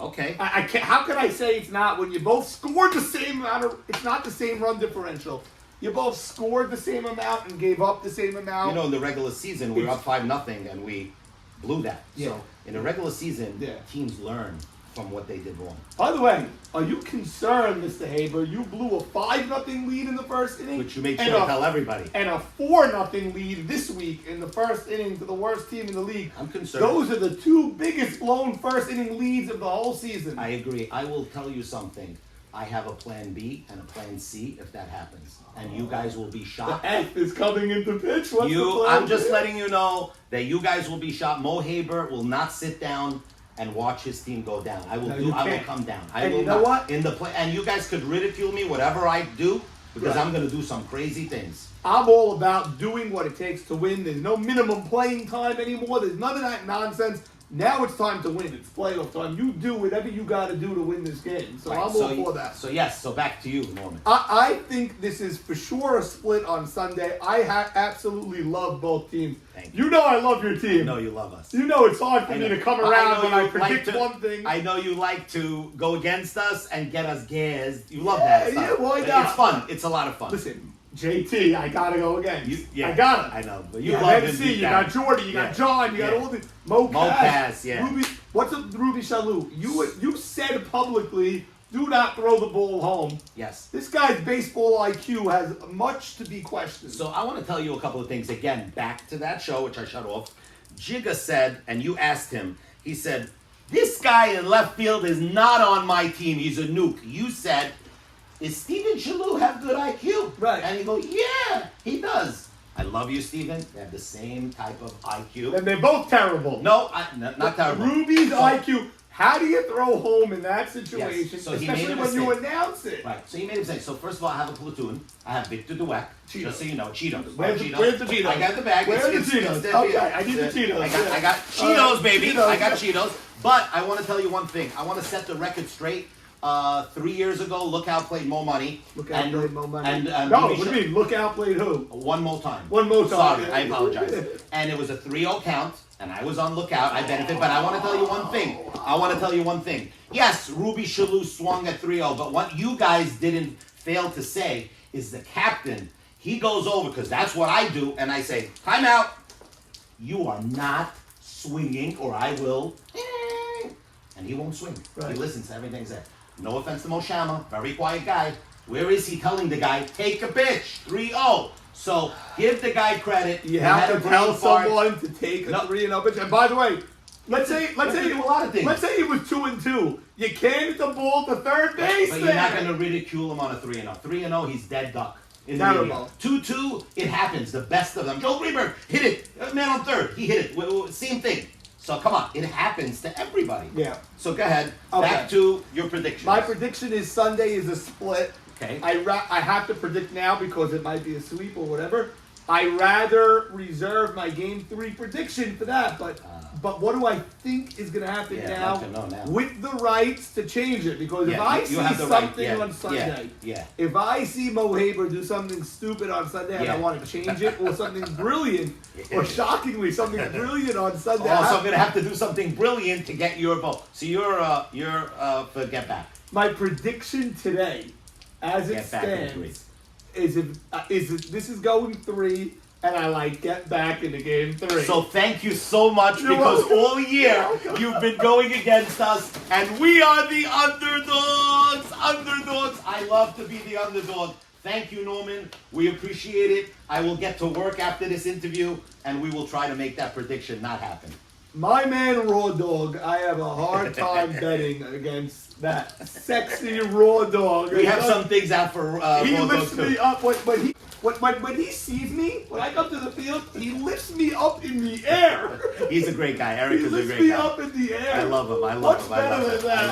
Speaker 3: Okay.
Speaker 2: I can't. How can I say it's not when you both scored the same amount of? It's not the same run differential. You both scored the same amount and gave up the same amount.
Speaker 3: You know, in the regular season, we were up 5-0 and we blew that.
Speaker 2: Yeah.
Speaker 3: So in the regular season,
Speaker 2: Yeah.
Speaker 3: teams learn from what they did wrong.
Speaker 2: By the way, are you concerned, Mr. Haber? You blew a 5-0 lead in the first inning,
Speaker 3: Which you made
Speaker 2: and
Speaker 3: sure to tell everybody.
Speaker 2: and a 4-0 lead this week in the first inning to the worst team in the league.
Speaker 3: I'm concerned.
Speaker 2: Those are the 2 biggest blown first inning leads of the whole season.
Speaker 3: I agree. I will tell you something. I have a plan B and a plan C if that happens. And you guys will be shocked.
Speaker 2: F is coming into pitch. What's the plan?
Speaker 3: I'm just letting you know that you guys will be shocked. Mo Haber will not sit down and watch his team go down. I will
Speaker 2: No, you
Speaker 3: I will
Speaker 2: can't.
Speaker 3: come down. I
Speaker 2: And
Speaker 3: will
Speaker 2: you know
Speaker 3: not.
Speaker 2: what?
Speaker 3: In the play, and you guys could ridicule me whatever I do because
Speaker 2: Right.
Speaker 3: I'm going to do some crazy things.
Speaker 2: I'm all about doing what it takes to win. There's no minimum playing time anymore. There's none of that nonsense. Now it's time to win. It's playoff time. You do whatever you got to do to win this game. So
Speaker 3: Right,
Speaker 2: I'm all for that.
Speaker 3: So yes, so back to you, Norman.
Speaker 2: I think this is for sure a split on Sunday. I absolutely love both teams.
Speaker 3: Thank
Speaker 2: You know I love your team.
Speaker 3: I know you love us.
Speaker 2: You know it's hard for
Speaker 3: I
Speaker 2: me
Speaker 3: know.
Speaker 2: to come
Speaker 3: Well,
Speaker 2: around
Speaker 3: know
Speaker 2: when I
Speaker 3: you like
Speaker 2: predict
Speaker 3: to-
Speaker 2: one thing.
Speaker 3: I know you like to go against us and get us gassed. You love that stuff.
Speaker 2: yeah, why not?
Speaker 3: It's fun. It's a lot of fun.
Speaker 2: Listen, JT, I gotta go again.
Speaker 3: Yeah,
Speaker 2: I got it.
Speaker 3: I know, but you
Speaker 2: You
Speaker 3: love
Speaker 2: got
Speaker 3: him.
Speaker 2: MC,
Speaker 3: deep
Speaker 2: you
Speaker 3: down.
Speaker 2: got Jordy, you got
Speaker 3: Yeah.
Speaker 2: John, you got
Speaker 3: Yeah.
Speaker 2: all the Mo
Speaker 3: Cass, yeah.
Speaker 2: Ruby, what's up, Ruby Shalou? You said publicly, do not throw the ball home.
Speaker 3: Yes.
Speaker 2: This guy's baseball IQ has much to be questioned.
Speaker 3: So I want to tell you a couple of things. Again, back to that show, which I shut off. Jigga said, and you asked him, he said, this guy in left field is not on my team. He's a nuke. You said, is Steven Shalou have good IQ?
Speaker 2: Right.
Speaker 3: And you go, yeah, he does. I love you, Steven. They have the same type of IQ.
Speaker 2: and they're both terrible.
Speaker 3: No, not terrible.
Speaker 2: Ruby's
Speaker 3: So-
Speaker 2: IQ. How do you throw home in that situation,
Speaker 3: So he made
Speaker 2: especially
Speaker 3: a
Speaker 2: when you
Speaker 3: mistake.
Speaker 2: announce it?
Speaker 3: Right, so he made a mistake. So first of all, I have a platoon. I have Victor Dweck.
Speaker 2: Cheetos.
Speaker 3: Just so you know, Cheetos.
Speaker 2: Where's the Cheetos?
Speaker 3: I got the bag.
Speaker 2: Where are the
Speaker 3: It's
Speaker 2: Cheetos?
Speaker 3: there.
Speaker 2: Okay, I need the Cheetos.
Speaker 3: I got
Speaker 2: All
Speaker 3: Cheetos,
Speaker 2: right,
Speaker 3: baby.
Speaker 2: Cheetos.
Speaker 3: I got Cheetos. But I want to tell you one thing. I want to set the record straight. 3 years ago, Lookout played Mo Money.
Speaker 2: Look out, played Mo Money.
Speaker 3: And,
Speaker 2: no,
Speaker 3: Ruby
Speaker 2: what do you mean? Look out, played who?
Speaker 3: One more time.
Speaker 2: One more time.
Speaker 3: Sorry,
Speaker 2: Yeah.
Speaker 3: I apologize. And it was a 3-0 count, and I was on Lookout. I benefit, but I want to tell you one thing. Yes, Ruby Shalou swung at 3-0, but what you guys didn't fail to say is the captain, he goes over, because that's what I do, and I say, timeout. You are not swinging, or I will. And he won't swing.
Speaker 2: Right.
Speaker 3: He listens to everything I say. No offense to Mo Shama, very quiet guy. Where is he telling the guy, take a pitch, 3-0. So give the guy credit.
Speaker 2: You
Speaker 3: He had
Speaker 2: have
Speaker 3: a
Speaker 2: to
Speaker 3: brain
Speaker 2: tell
Speaker 3: fart.
Speaker 2: someone to take a
Speaker 3: No.
Speaker 2: 3-0 pitch. And by the way, let's say
Speaker 3: do a lot of things.
Speaker 2: Let's say it was 2-2. You can't hit the ball to third base.
Speaker 3: But you're not going to ridicule him on a 3-0. 3-0, he's dead duck. In the
Speaker 2: Terrible.
Speaker 3: media. 2-2, it happens. The best of them. Joe Greenberg hit it. Man on third, he hit it. Same thing. So come on, it happens to everybody.
Speaker 2: Yeah.
Speaker 3: So go ahead.
Speaker 2: Okay.
Speaker 3: Back to your prediction.
Speaker 2: My prediction is Sunday is a split.
Speaker 3: Okay.
Speaker 2: I have to predict now because it might be a sweep or whatever. I rather reserve my game 3 prediction for that, but what do I think is going to happen
Speaker 3: Yeah,
Speaker 2: now,
Speaker 3: I'd like to know now.
Speaker 2: with the rights to change it? Because if
Speaker 3: Yeah,
Speaker 2: I
Speaker 3: you
Speaker 2: see
Speaker 3: have the right.
Speaker 2: something
Speaker 3: Yeah,
Speaker 2: on Sunday,
Speaker 3: yeah.
Speaker 2: if I see Mo Haber do something stupid on Sunday and I
Speaker 3: Yeah.
Speaker 2: want to change it, or something brilliant, or shockingly something brilliant on Sunday, I
Speaker 3: Also,
Speaker 2: have-
Speaker 3: I'm gonna have to do something brilliant to get your vote. So you're for get back.
Speaker 2: my prediction today, as it
Speaker 3: Get back in 3.
Speaker 2: stands, is this is going 3, and I like get back into game 3.
Speaker 3: So thank you so much
Speaker 2: You're
Speaker 3: because
Speaker 2: welcome.
Speaker 3: all year
Speaker 2: You're welcome.
Speaker 3: you've been going against us, and we are the underdogs. Underdogs. I love to be the underdog. Thank you, Norman. We appreciate it. I will get to work after this interview, and we will try to make that prediction not happen.
Speaker 2: My man Raw Dog, I have a hard time betting against that sexy Raw Dog.
Speaker 3: We have some things out for
Speaker 2: He
Speaker 3: Raw
Speaker 2: lifts
Speaker 3: Dog, too.
Speaker 2: me up when he sees me. When I come to the field, he lifts me up in the air.
Speaker 3: He's a great guy. Eric
Speaker 2: He
Speaker 3: is a
Speaker 2: lifts
Speaker 3: great
Speaker 2: me
Speaker 3: guy.
Speaker 2: up in the air.
Speaker 3: I love him. I
Speaker 2: Much
Speaker 3: love him. I
Speaker 2: better
Speaker 3: love
Speaker 2: than
Speaker 3: him.
Speaker 2: that.
Speaker 3: I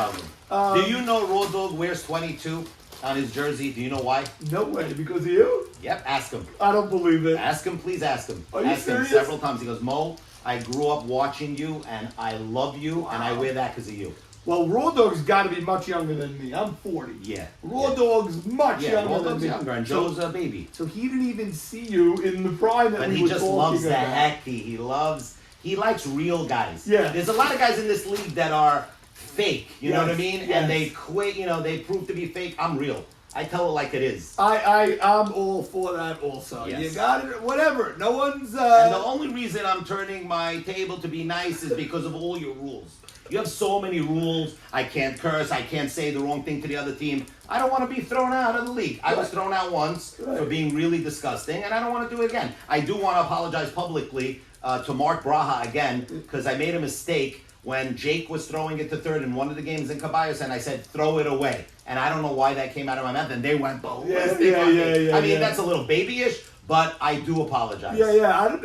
Speaker 3: love him. Do you know Raw Dog wears 22 on his jersey? Do you know why?
Speaker 2: No way, because of you?
Speaker 3: Yep, ask him.
Speaker 2: I don't believe it.
Speaker 3: Ask him, please ask him.
Speaker 2: Are you
Speaker 3: Ask
Speaker 2: serious?
Speaker 3: him several times. He goes, Mo, I grew up watching you and I love you and I wear that because of you.
Speaker 2: Well, Raw Dog's got to be much younger than me. I'm 40.
Speaker 3: Yeah.
Speaker 2: Raw Dog's much
Speaker 3: Yeah,
Speaker 2: younger than me.
Speaker 3: younger, and Joe's a baby.
Speaker 2: So he didn't even see you in the prime that
Speaker 3: But
Speaker 2: we
Speaker 3: he
Speaker 2: were
Speaker 3: just
Speaker 2: talking
Speaker 3: loves the
Speaker 2: about.
Speaker 3: heck. He likes real guys.
Speaker 2: Yeah.
Speaker 3: There's a lot of guys in this league that are fake. You know what I
Speaker 2: Yes,
Speaker 3: mean?
Speaker 2: yes.
Speaker 3: And they quit. They prove to be fake. I'm real. I tell it like it is.
Speaker 2: I'm all for that also.
Speaker 3: Yes.
Speaker 2: You got it. Whatever. No one's.
Speaker 3: And the only reason I'm turning my table to be nice is because of all your rules. You have so many rules. I can't curse. I can't say the wrong thing to the other team. I don't want to be thrown out of the league. I was thrown out once for being really disgusting, and I don't want to do it again. I do want to apologize publicly to Mark Braha again because I made a mistake when Jake was throwing it to third in one of the games in Caballos, and I said, throw it away. And I don't know why that came out of my mouth, and they went ballistic on me. I mean, that's a little babyish, but I do apologize.
Speaker 2: Yeah.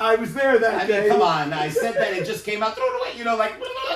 Speaker 2: I was there that day.
Speaker 3: I mean, come on. I said that it just came out, throw it away,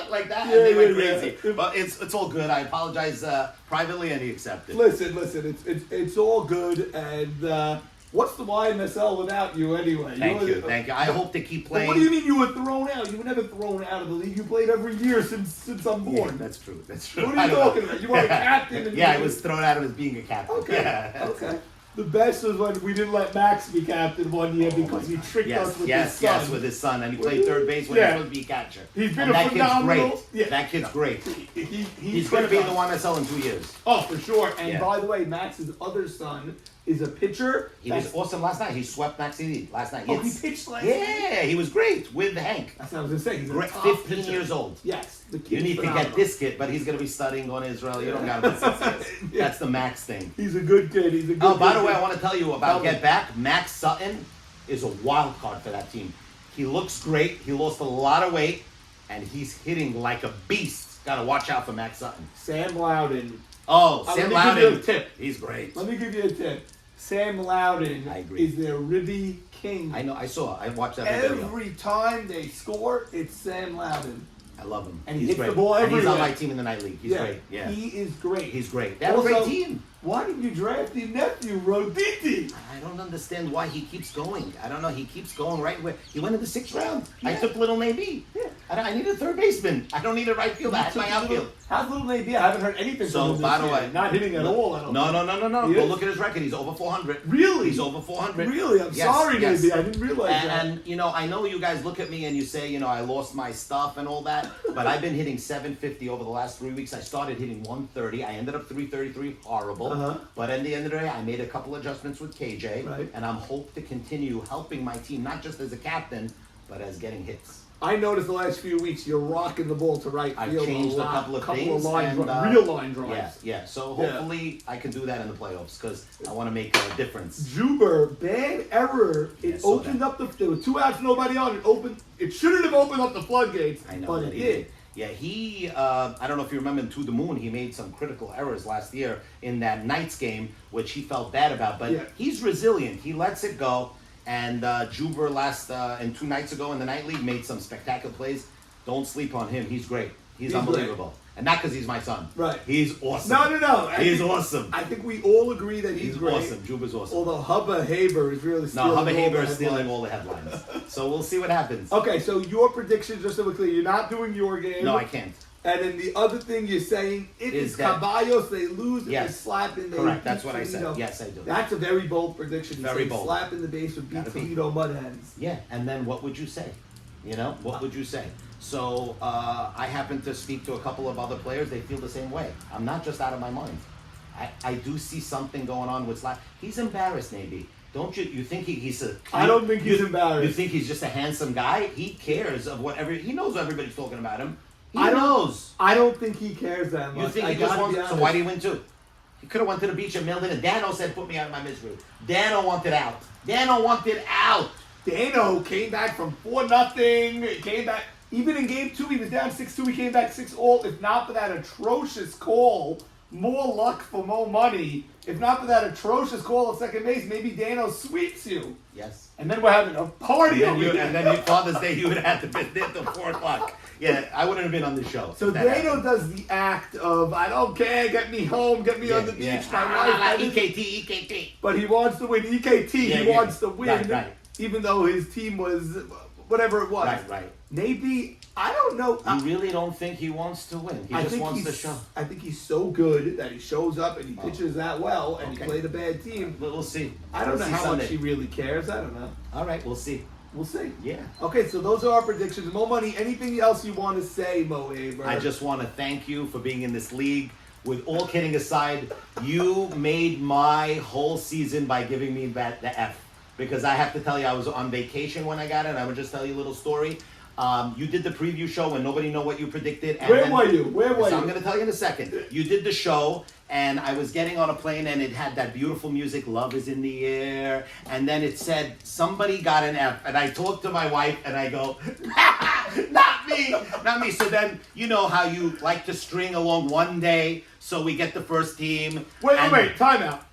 Speaker 3: like that, and they went crazy. But it's all good. I apologize privately, and he accepted.
Speaker 2: Listen, it's all good, and what's the YMSL without you anyway?
Speaker 3: Thank you. I hope to keep playing.
Speaker 2: What do you mean you were thrown out? You were never thrown out of the league. You played every year since I'm born.
Speaker 3: Yeah, that's true.
Speaker 2: What are you talking about? You were a captain. And
Speaker 3: I was thrown out of being a captain.
Speaker 2: Okay.
Speaker 3: Yeah.
Speaker 2: Okay. The best was when we didn't let Max be captain one year because he tricked us with his son.
Speaker 3: Yes, with his son, and he played third base when he was supposed to be a catcher.
Speaker 2: He's been
Speaker 3: and that
Speaker 2: phenomenal.
Speaker 3: kid's great.
Speaker 2: Yeah.
Speaker 3: That kid's great.
Speaker 2: He's
Speaker 3: going to be in the YMSL in 2 years.
Speaker 2: Oh, for sure. And by the way, Max's other son is a pitcher.
Speaker 3: He was awesome last night. He swept Max CD last night.
Speaker 2: Oh, he pitched last night?
Speaker 3: Yeah, he was great with Hank.
Speaker 2: That's what I was going to say. He's
Speaker 3: Great,
Speaker 2: a top
Speaker 3: 15
Speaker 2: pitcher.
Speaker 3: years old.
Speaker 2: Yes. The kid's
Speaker 3: You need
Speaker 2: phenomenal.
Speaker 3: to get this kid, but he's going to be studying going to Israel. You don't got to be 6 years. That's the Max thing.
Speaker 2: He's a good kid. He's a good
Speaker 3: Oh, by the
Speaker 2: kid.
Speaker 3: way, I want to tell you about Get Back. Max Sutton is a wild card for that team. He looks great. He lost a lot of weight, and he's hitting like a beast. Got to watch out for Max Sutton.
Speaker 2: Sam Loudon.
Speaker 3: Oh,
Speaker 2: Let
Speaker 3: Sam
Speaker 2: me
Speaker 3: Loudon.
Speaker 2: give you a tip.
Speaker 3: He's great.
Speaker 2: Let me give you a tip. Sam Loudon
Speaker 3: I agree.
Speaker 2: is their Ribby king.
Speaker 3: I know. I saw. I watched that video.
Speaker 2: Every time they score, it's Sam Loudon.
Speaker 3: I love him.
Speaker 2: And he
Speaker 3: he's
Speaker 2: hits
Speaker 3: great.
Speaker 2: the ball
Speaker 3: And he's on
Speaker 2: everywhere.
Speaker 3: my team in the night league. He's great. Yeah.
Speaker 2: He is great.
Speaker 3: He's great. They have a great team.
Speaker 2: Why didn't you draft your nephew, Roditi?
Speaker 3: I don't understand why he keeps going. I don't know. He keeps going right where he went in the 6th round. I took Little Navy.
Speaker 2: Yeah.
Speaker 3: I need a third baseman. I don't need a right field. I have my outfield.
Speaker 2: How's Little Navy? I haven't heard anything
Speaker 3: So,
Speaker 2: from him
Speaker 3: by
Speaker 2: this
Speaker 3: the
Speaker 2: year.
Speaker 3: way,
Speaker 2: Not hitting at all, I don't
Speaker 3: No.
Speaker 2: He
Speaker 3: Go
Speaker 2: is?
Speaker 3: look at his record. He's over 400.
Speaker 2: Really?
Speaker 3: He's over 400.
Speaker 2: Really? I'm
Speaker 3: Yes,
Speaker 2: sorry,
Speaker 3: yes.
Speaker 2: Navy. I didn't realize that.
Speaker 3: And I know you guys look at me and you say, I lost my stuff and all that, but I've been hitting 750 over the last 3 weeks. I started hitting 130. I ended up 333, horrible.
Speaker 2: Uh-huh.
Speaker 3: But at the end of the day, I made a couple adjustments with KJ,
Speaker 2: Right.
Speaker 3: and I'm hope to continue helping my team, not just as a captain, but as getting hits.
Speaker 2: I noticed the last few weeks you're rocking the ball to right
Speaker 3: I've
Speaker 2: field
Speaker 3: changed a
Speaker 2: lot.
Speaker 3: couple of things.
Speaker 2: line
Speaker 3: and,
Speaker 2: real line drives.
Speaker 3: Yeah. So hopefully I can do that in the playoffs because I want to make a difference.
Speaker 2: Juber, bad error.
Speaker 3: Yeah, I
Speaker 2: It
Speaker 3: saw
Speaker 2: opened
Speaker 3: that.
Speaker 2: up there were 2 outs, nobody on. It shouldn't have opened up the floodgates,
Speaker 3: I know
Speaker 2: but
Speaker 3: that
Speaker 2: it
Speaker 3: he
Speaker 2: did.
Speaker 3: Yeah, he, I don't know if you remember in To the Moon, he made some critical errors last year in that Knights game, which he felt bad about. But he's resilient. He lets it go. And Juber and 2 nights ago in the Night League made some spectacular plays. Don't sleep on him. He's great. He's unbelievable.
Speaker 2: Great.
Speaker 3: And not because he's my son.
Speaker 2: Right.
Speaker 3: He's awesome.
Speaker 2: No.
Speaker 3: He's awesome.
Speaker 2: I think we all agree that
Speaker 3: He's
Speaker 2: great.
Speaker 3: awesome. Juber's awesome.
Speaker 2: Although Hubba Haber is really stealing
Speaker 3: No, Hubba
Speaker 2: all
Speaker 3: Haber
Speaker 2: the
Speaker 3: is stealing
Speaker 2: headlines.
Speaker 3: all the headlines. So we'll see what happens.
Speaker 2: Okay, so your predictions, just so we're clear, you're not doing your game.
Speaker 3: No, I can't.
Speaker 2: And then the other thing you're saying, if
Speaker 3: Is
Speaker 2: it's
Speaker 3: that-
Speaker 2: Caballos, they lose. If
Speaker 3: Yes.
Speaker 2: they slap in, they
Speaker 3: Correct,
Speaker 2: beat
Speaker 3: that's what I said.
Speaker 2: Toledo.
Speaker 3: Yes, I do.
Speaker 2: That's a very bold prediction. You
Speaker 3: Very
Speaker 2: say
Speaker 3: bold.
Speaker 2: Slap in the base would beat
Speaker 3: Gotta be.
Speaker 2: Toledo Mud Hens.
Speaker 3: Yeah, and then what would you say? What would you say? So I happen to speak to a couple of other players. They feel the same way. I'm not just out of my mind. I do see something going on with Slap. He's embarrassed, maybe. Don't you? You think he's a?
Speaker 2: I don't think he's embarrassed.
Speaker 3: You think he's just a handsome guy? He cares of whatever. He knows everybody's talking about him. He
Speaker 2: I don't-
Speaker 3: knows.
Speaker 2: I don't think he cares that much.
Speaker 3: You think
Speaker 2: I
Speaker 3: he just
Speaker 2: gotta
Speaker 3: wants?
Speaker 2: be
Speaker 3: So
Speaker 2: honest.
Speaker 3: why did he win too? He could have went to the beach and mailed it. And Dano said, "Put me out of my misery." Dano wanted out. Dano wanted out.
Speaker 2: Dano came back from 4-0. Came back even in game 2. He was down 6-2. He came back 6-all. If not for that atrocious call, more luck for more money. If not for that atrocious call at second base, maybe Dano sweeps you.
Speaker 3: Yes.
Speaker 2: And then we're having a party over here.
Speaker 3: And then Father's Day, you would have to be there till 4 o'clock. Yeah, I wouldn't have been on the show.
Speaker 2: So
Speaker 3: if that
Speaker 2: Dano
Speaker 3: happened.
Speaker 2: does the act of, I don't care, get me home, get me on the beach, my wife. that is-
Speaker 3: EKT.
Speaker 2: But he wants to win. EKT,
Speaker 3: Yeah,
Speaker 2: he
Speaker 3: yeah.
Speaker 2: wants to win.
Speaker 3: Right.
Speaker 2: Even though his team was whatever it was.
Speaker 3: Right.
Speaker 2: Maybe, I don't know.
Speaker 3: You really don't think he wants to win? He just wants to show.
Speaker 2: I think he's so good that he shows up and he pitches that well and he played a bad team.
Speaker 3: We'll see.
Speaker 2: I don't know how
Speaker 3: Sunday.
Speaker 2: much he really cares. I don't know.
Speaker 3: All right, we'll see.
Speaker 2: We'll see.
Speaker 3: Yeah.
Speaker 2: Okay, so those are our predictions. Mo Money, anything else you want to say, Mo Haber?
Speaker 3: I just want to thank you for being in this league. With all kidding aside, you made my whole season by giving me the F. Because I have to tell you, I was on vacation when I got it. I would just tell you a little story. You did the preview show when nobody knew what you predicted. And
Speaker 2: Where were you?
Speaker 3: I'm going to tell you in a second. You did the show, and I was getting on a plane, and it had that beautiful music, Love is in the Air. And then it said, somebody got an F. And I talked to my wife, and I go, not me. So then, you know how you like to string along one day, so we get the first team.
Speaker 2: Wait, time out.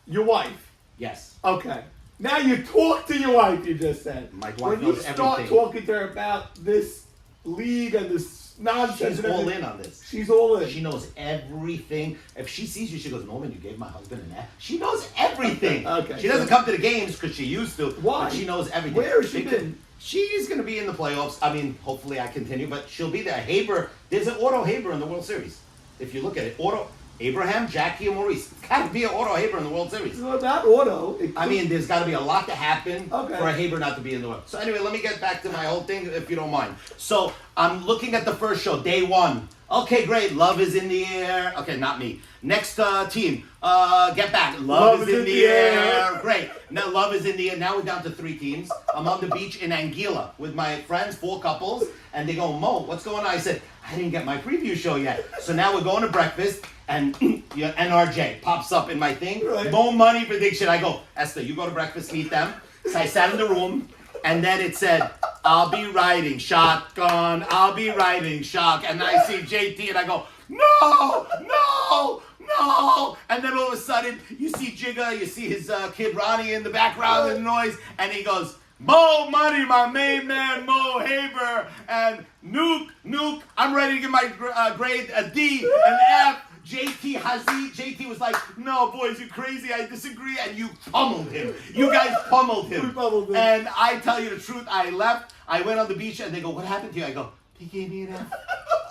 Speaker 2: Your wife.
Speaker 3: Yes.
Speaker 2: Okay. Now you talk to your wife, you just said.
Speaker 3: My wife
Speaker 2: when
Speaker 3: knows
Speaker 2: you start
Speaker 3: everything.
Speaker 2: talking to her about this league and this nonsense,
Speaker 3: She's
Speaker 2: and
Speaker 3: all
Speaker 2: everything,
Speaker 3: in on this.
Speaker 2: She's all in.
Speaker 3: She knows everything. If she sees you, she goes, Norman, you gave my husband an F. She knows everything.
Speaker 2: Okay.
Speaker 3: She doesn't come to the games because she used to.
Speaker 2: Why?
Speaker 3: But she knows everything.
Speaker 2: Where has she been?
Speaker 3: She's going to be in the playoffs. I mean, hopefully I continue, but she'll be there. Haber, there's an auto Haber in the World Series. If you look at it, auto Abraham, Jackie, and Maurice. It's got to be an auto Haber in the World Series.
Speaker 2: Well, not auto.
Speaker 3: I mean, there's got to be a lot to happen
Speaker 2: Okay.
Speaker 3: for a Haber not to be in the World. So anyway, let me get back to my whole thing, if you don't mind. So I'm looking at the first show, day one. Okay, great. Love is in the air. Okay, not me. Next team, get back. Love is in the air. Great. Now Love is in the air. Now we're down to 3 teams. I'm on the beach in Anguilla with my friends, 4 couples, and they go, Mo, what's going on? I said, I didn't get my preview show yet. So now we're going to breakfast, and NRJ pops up in my thing.
Speaker 2: Right.
Speaker 3: Mo Money prediction. I go, Esther, you go to breakfast, meet them. So I sat in the room, and then it said, I'll be riding shotgun. I'll be riding shotgun. And I see JT, and I go, no. And then all of a sudden, you see Jigga, you see his kid Ronnie in the background and the noise, and he goes, Mo Money, my main man, Mo Haber, and Nuke, I'm ready to give my grade a D, an F. JT was like, no, boys, you crazy, I disagree, and you pummeled him. You guys pummeled him.
Speaker 2: We pummeled him.
Speaker 3: And I tell you the truth, I left, I went on the beach, and they go, what happened to you? I go, he gave me an F.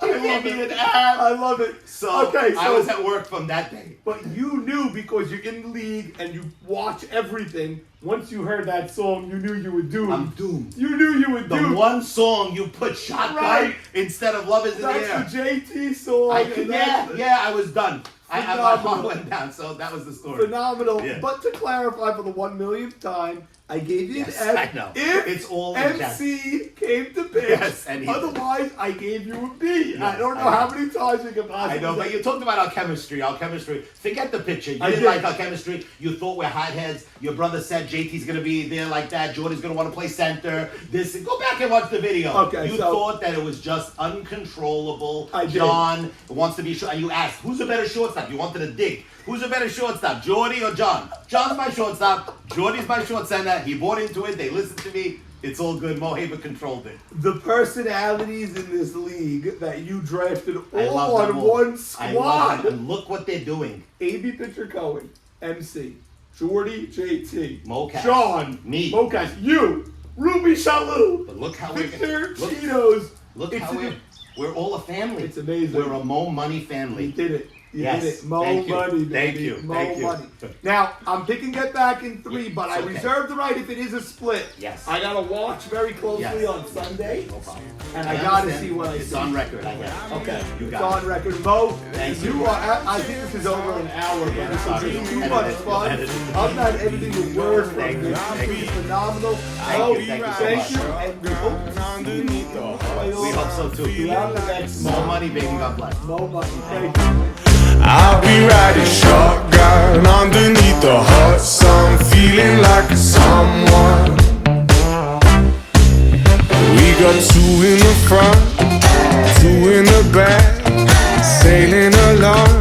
Speaker 3: He gave me an F.
Speaker 2: I love it.
Speaker 3: So,
Speaker 2: okay,
Speaker 3: I was at work from that day.
Speaker 2: But you knew because you're in the league and you watch everything. Once you heard that song, you knew you were doomed.
Speaker 3: I'm doomed.
Speaker 2: You knew you were
Speaker 3: The
Speaker 2: doomed.
Speaker 3: one song you put shotgun
Speaker 2: Right.
Speaker 3: instead of Love is in the Air.
Speaker 2: That's the JT song.
Speaker 3: I was done. My
Speaker 2: Phenomenal.
Speaker 3: heart went down, so that was the story.
Speaker 2: Phenomenal.
Speaker 3: Yeah.
Speaker 2: But to clarify for the 1,000,000th time, I gave you
Speaker 3: Yes,
Speaker 2: an F.
Speaker 3: I know.
Speaker 2: If
Speaker 3: It's all in
Speaker 2: MC came to pitch,
Speaker 3: Yes, and he did.
Speaker 2: otherwise I gave you a B. I
Speaker 3: Yes,
Speaker 2: don't know
Speaker 3: I know.
Speaker 2: how many times you can possibly
Speaker 3: I know, but
Speaker 2: say.
Speaker 3: you talked about our chemistry. Forget the picture. You
Speaker 2: I
Speaker 3: didn't
Speaker 2: did.
Speaker 3: like our chemistry. You thought we're hotheads. Your brother said JT's going to be there like that. Jordy's going to want to play center. Go back and watch the video.
Speaker 2: Okay,
Speaker 3: You
Speaker 2: so-
Speaker 3: thought that it was just uncontrollable.
Speaker 2: I did.
Speaker 3: John wants to be short. And you asked, who's a better shortstop? You wanted to dig. Who's a better shortstop, Jordy or John? John's my shortstop. Jordy's my short center. He bought into it. They listened to me. It's all good. Mo Haber controlled it.
Speaker 2: The personalities in this league that you drafted
Speaker 3: I
Speaker 2: all
Speaker 3: love them
Speaker 2: on
Speaker 3: all.
Speaker 2: one
Speaker 3: I love
Speaker 2: squad.
Speaker 3: them. And look what they're doing.
Speaker 2: AB Pitcher Cohen, MC, Jordy, JT,
Speaker 3: Mocas.
Speaker 2: John,
Speaker 3: Me.
Speaker 2: Mocas, you, Ruby Shalou,
Speaker 3: But look how
Speaker 2: Victor
Speaker 3: look,
Speaker 2: Cheetos.
Speaker 3: look
Speaker 2: It's
Speaker 3: how we're all a family.
Speaker 2: It's amazing.
Speaker 3: We're a Mo Money
Speaker 2: You
Speaker 3: family.
Speaker 2: did it. You
Speaker 3: Yes.
Speaker 2: did it. Mo
Speaker 3: Thank you.
Speaker 2: Money, baby.
Speaker 3: Thank you.
Speaker 2: Mo
Speaker 3: Thank you.
Speaker 2: Money. Now, I'm picking Get Back in 3, but I
Speaker 3: It's okay.
Speaker 2: reserve the right if it is a split.
Speaker 3: Yes.
Speaker 2: I got to watch very closely
Speaker 3: Yes.
Speaker 2: on Sunday.
Speaker 3: No problem.
Speaker 2: And I got to
Speaker 3: understand.
Speaker 2: see what I
Speaker 3: It's
Speaker 2: see.
Speaker 3: on record, I guess.
Speaker 2: Okay,
Speaker 3: You
Speaker 2: it's
Speaker 3: got
Speaker 2: on record. Mo,
Speaker 3: Thank
Speaker 2: you
Speaker 3: you.
Speaker 2: are. I think this is over an hour, but this
Speaker 3: sorry.
Speaker 2: is too
Speaker 3: Edit
Speaker 2: much
Speaker 3: it.
Speaker 2: fun.
Speaker 3: Edit it.
Speaker 2: I'm not editing a word from
Speaker 3: Thank you.
Speaker 2: this.
Speaker 3: Thank
Speaker 2: This is
Speaker 3: you.
Speaker 2: phenomenal.
Speaker 3: Thank
Speaker 2: Mo,
Speaker 3: you. Thank you so
Speaker 2: thank
Speaker 3: much.
Speaker 2: you, and we hope to see you in the playoffs.
Speaker 3: We hope so too.
Speaker 2: Throughout the next
Speaker 3: Mo Money, baby. God bless.
Speaker 2: Mo Money. Thank you.
Speaker 4: I'll be riding shotgun underneath the hot sun, feeling like a someone. We got 2 in the front, 2 in the back, sailing along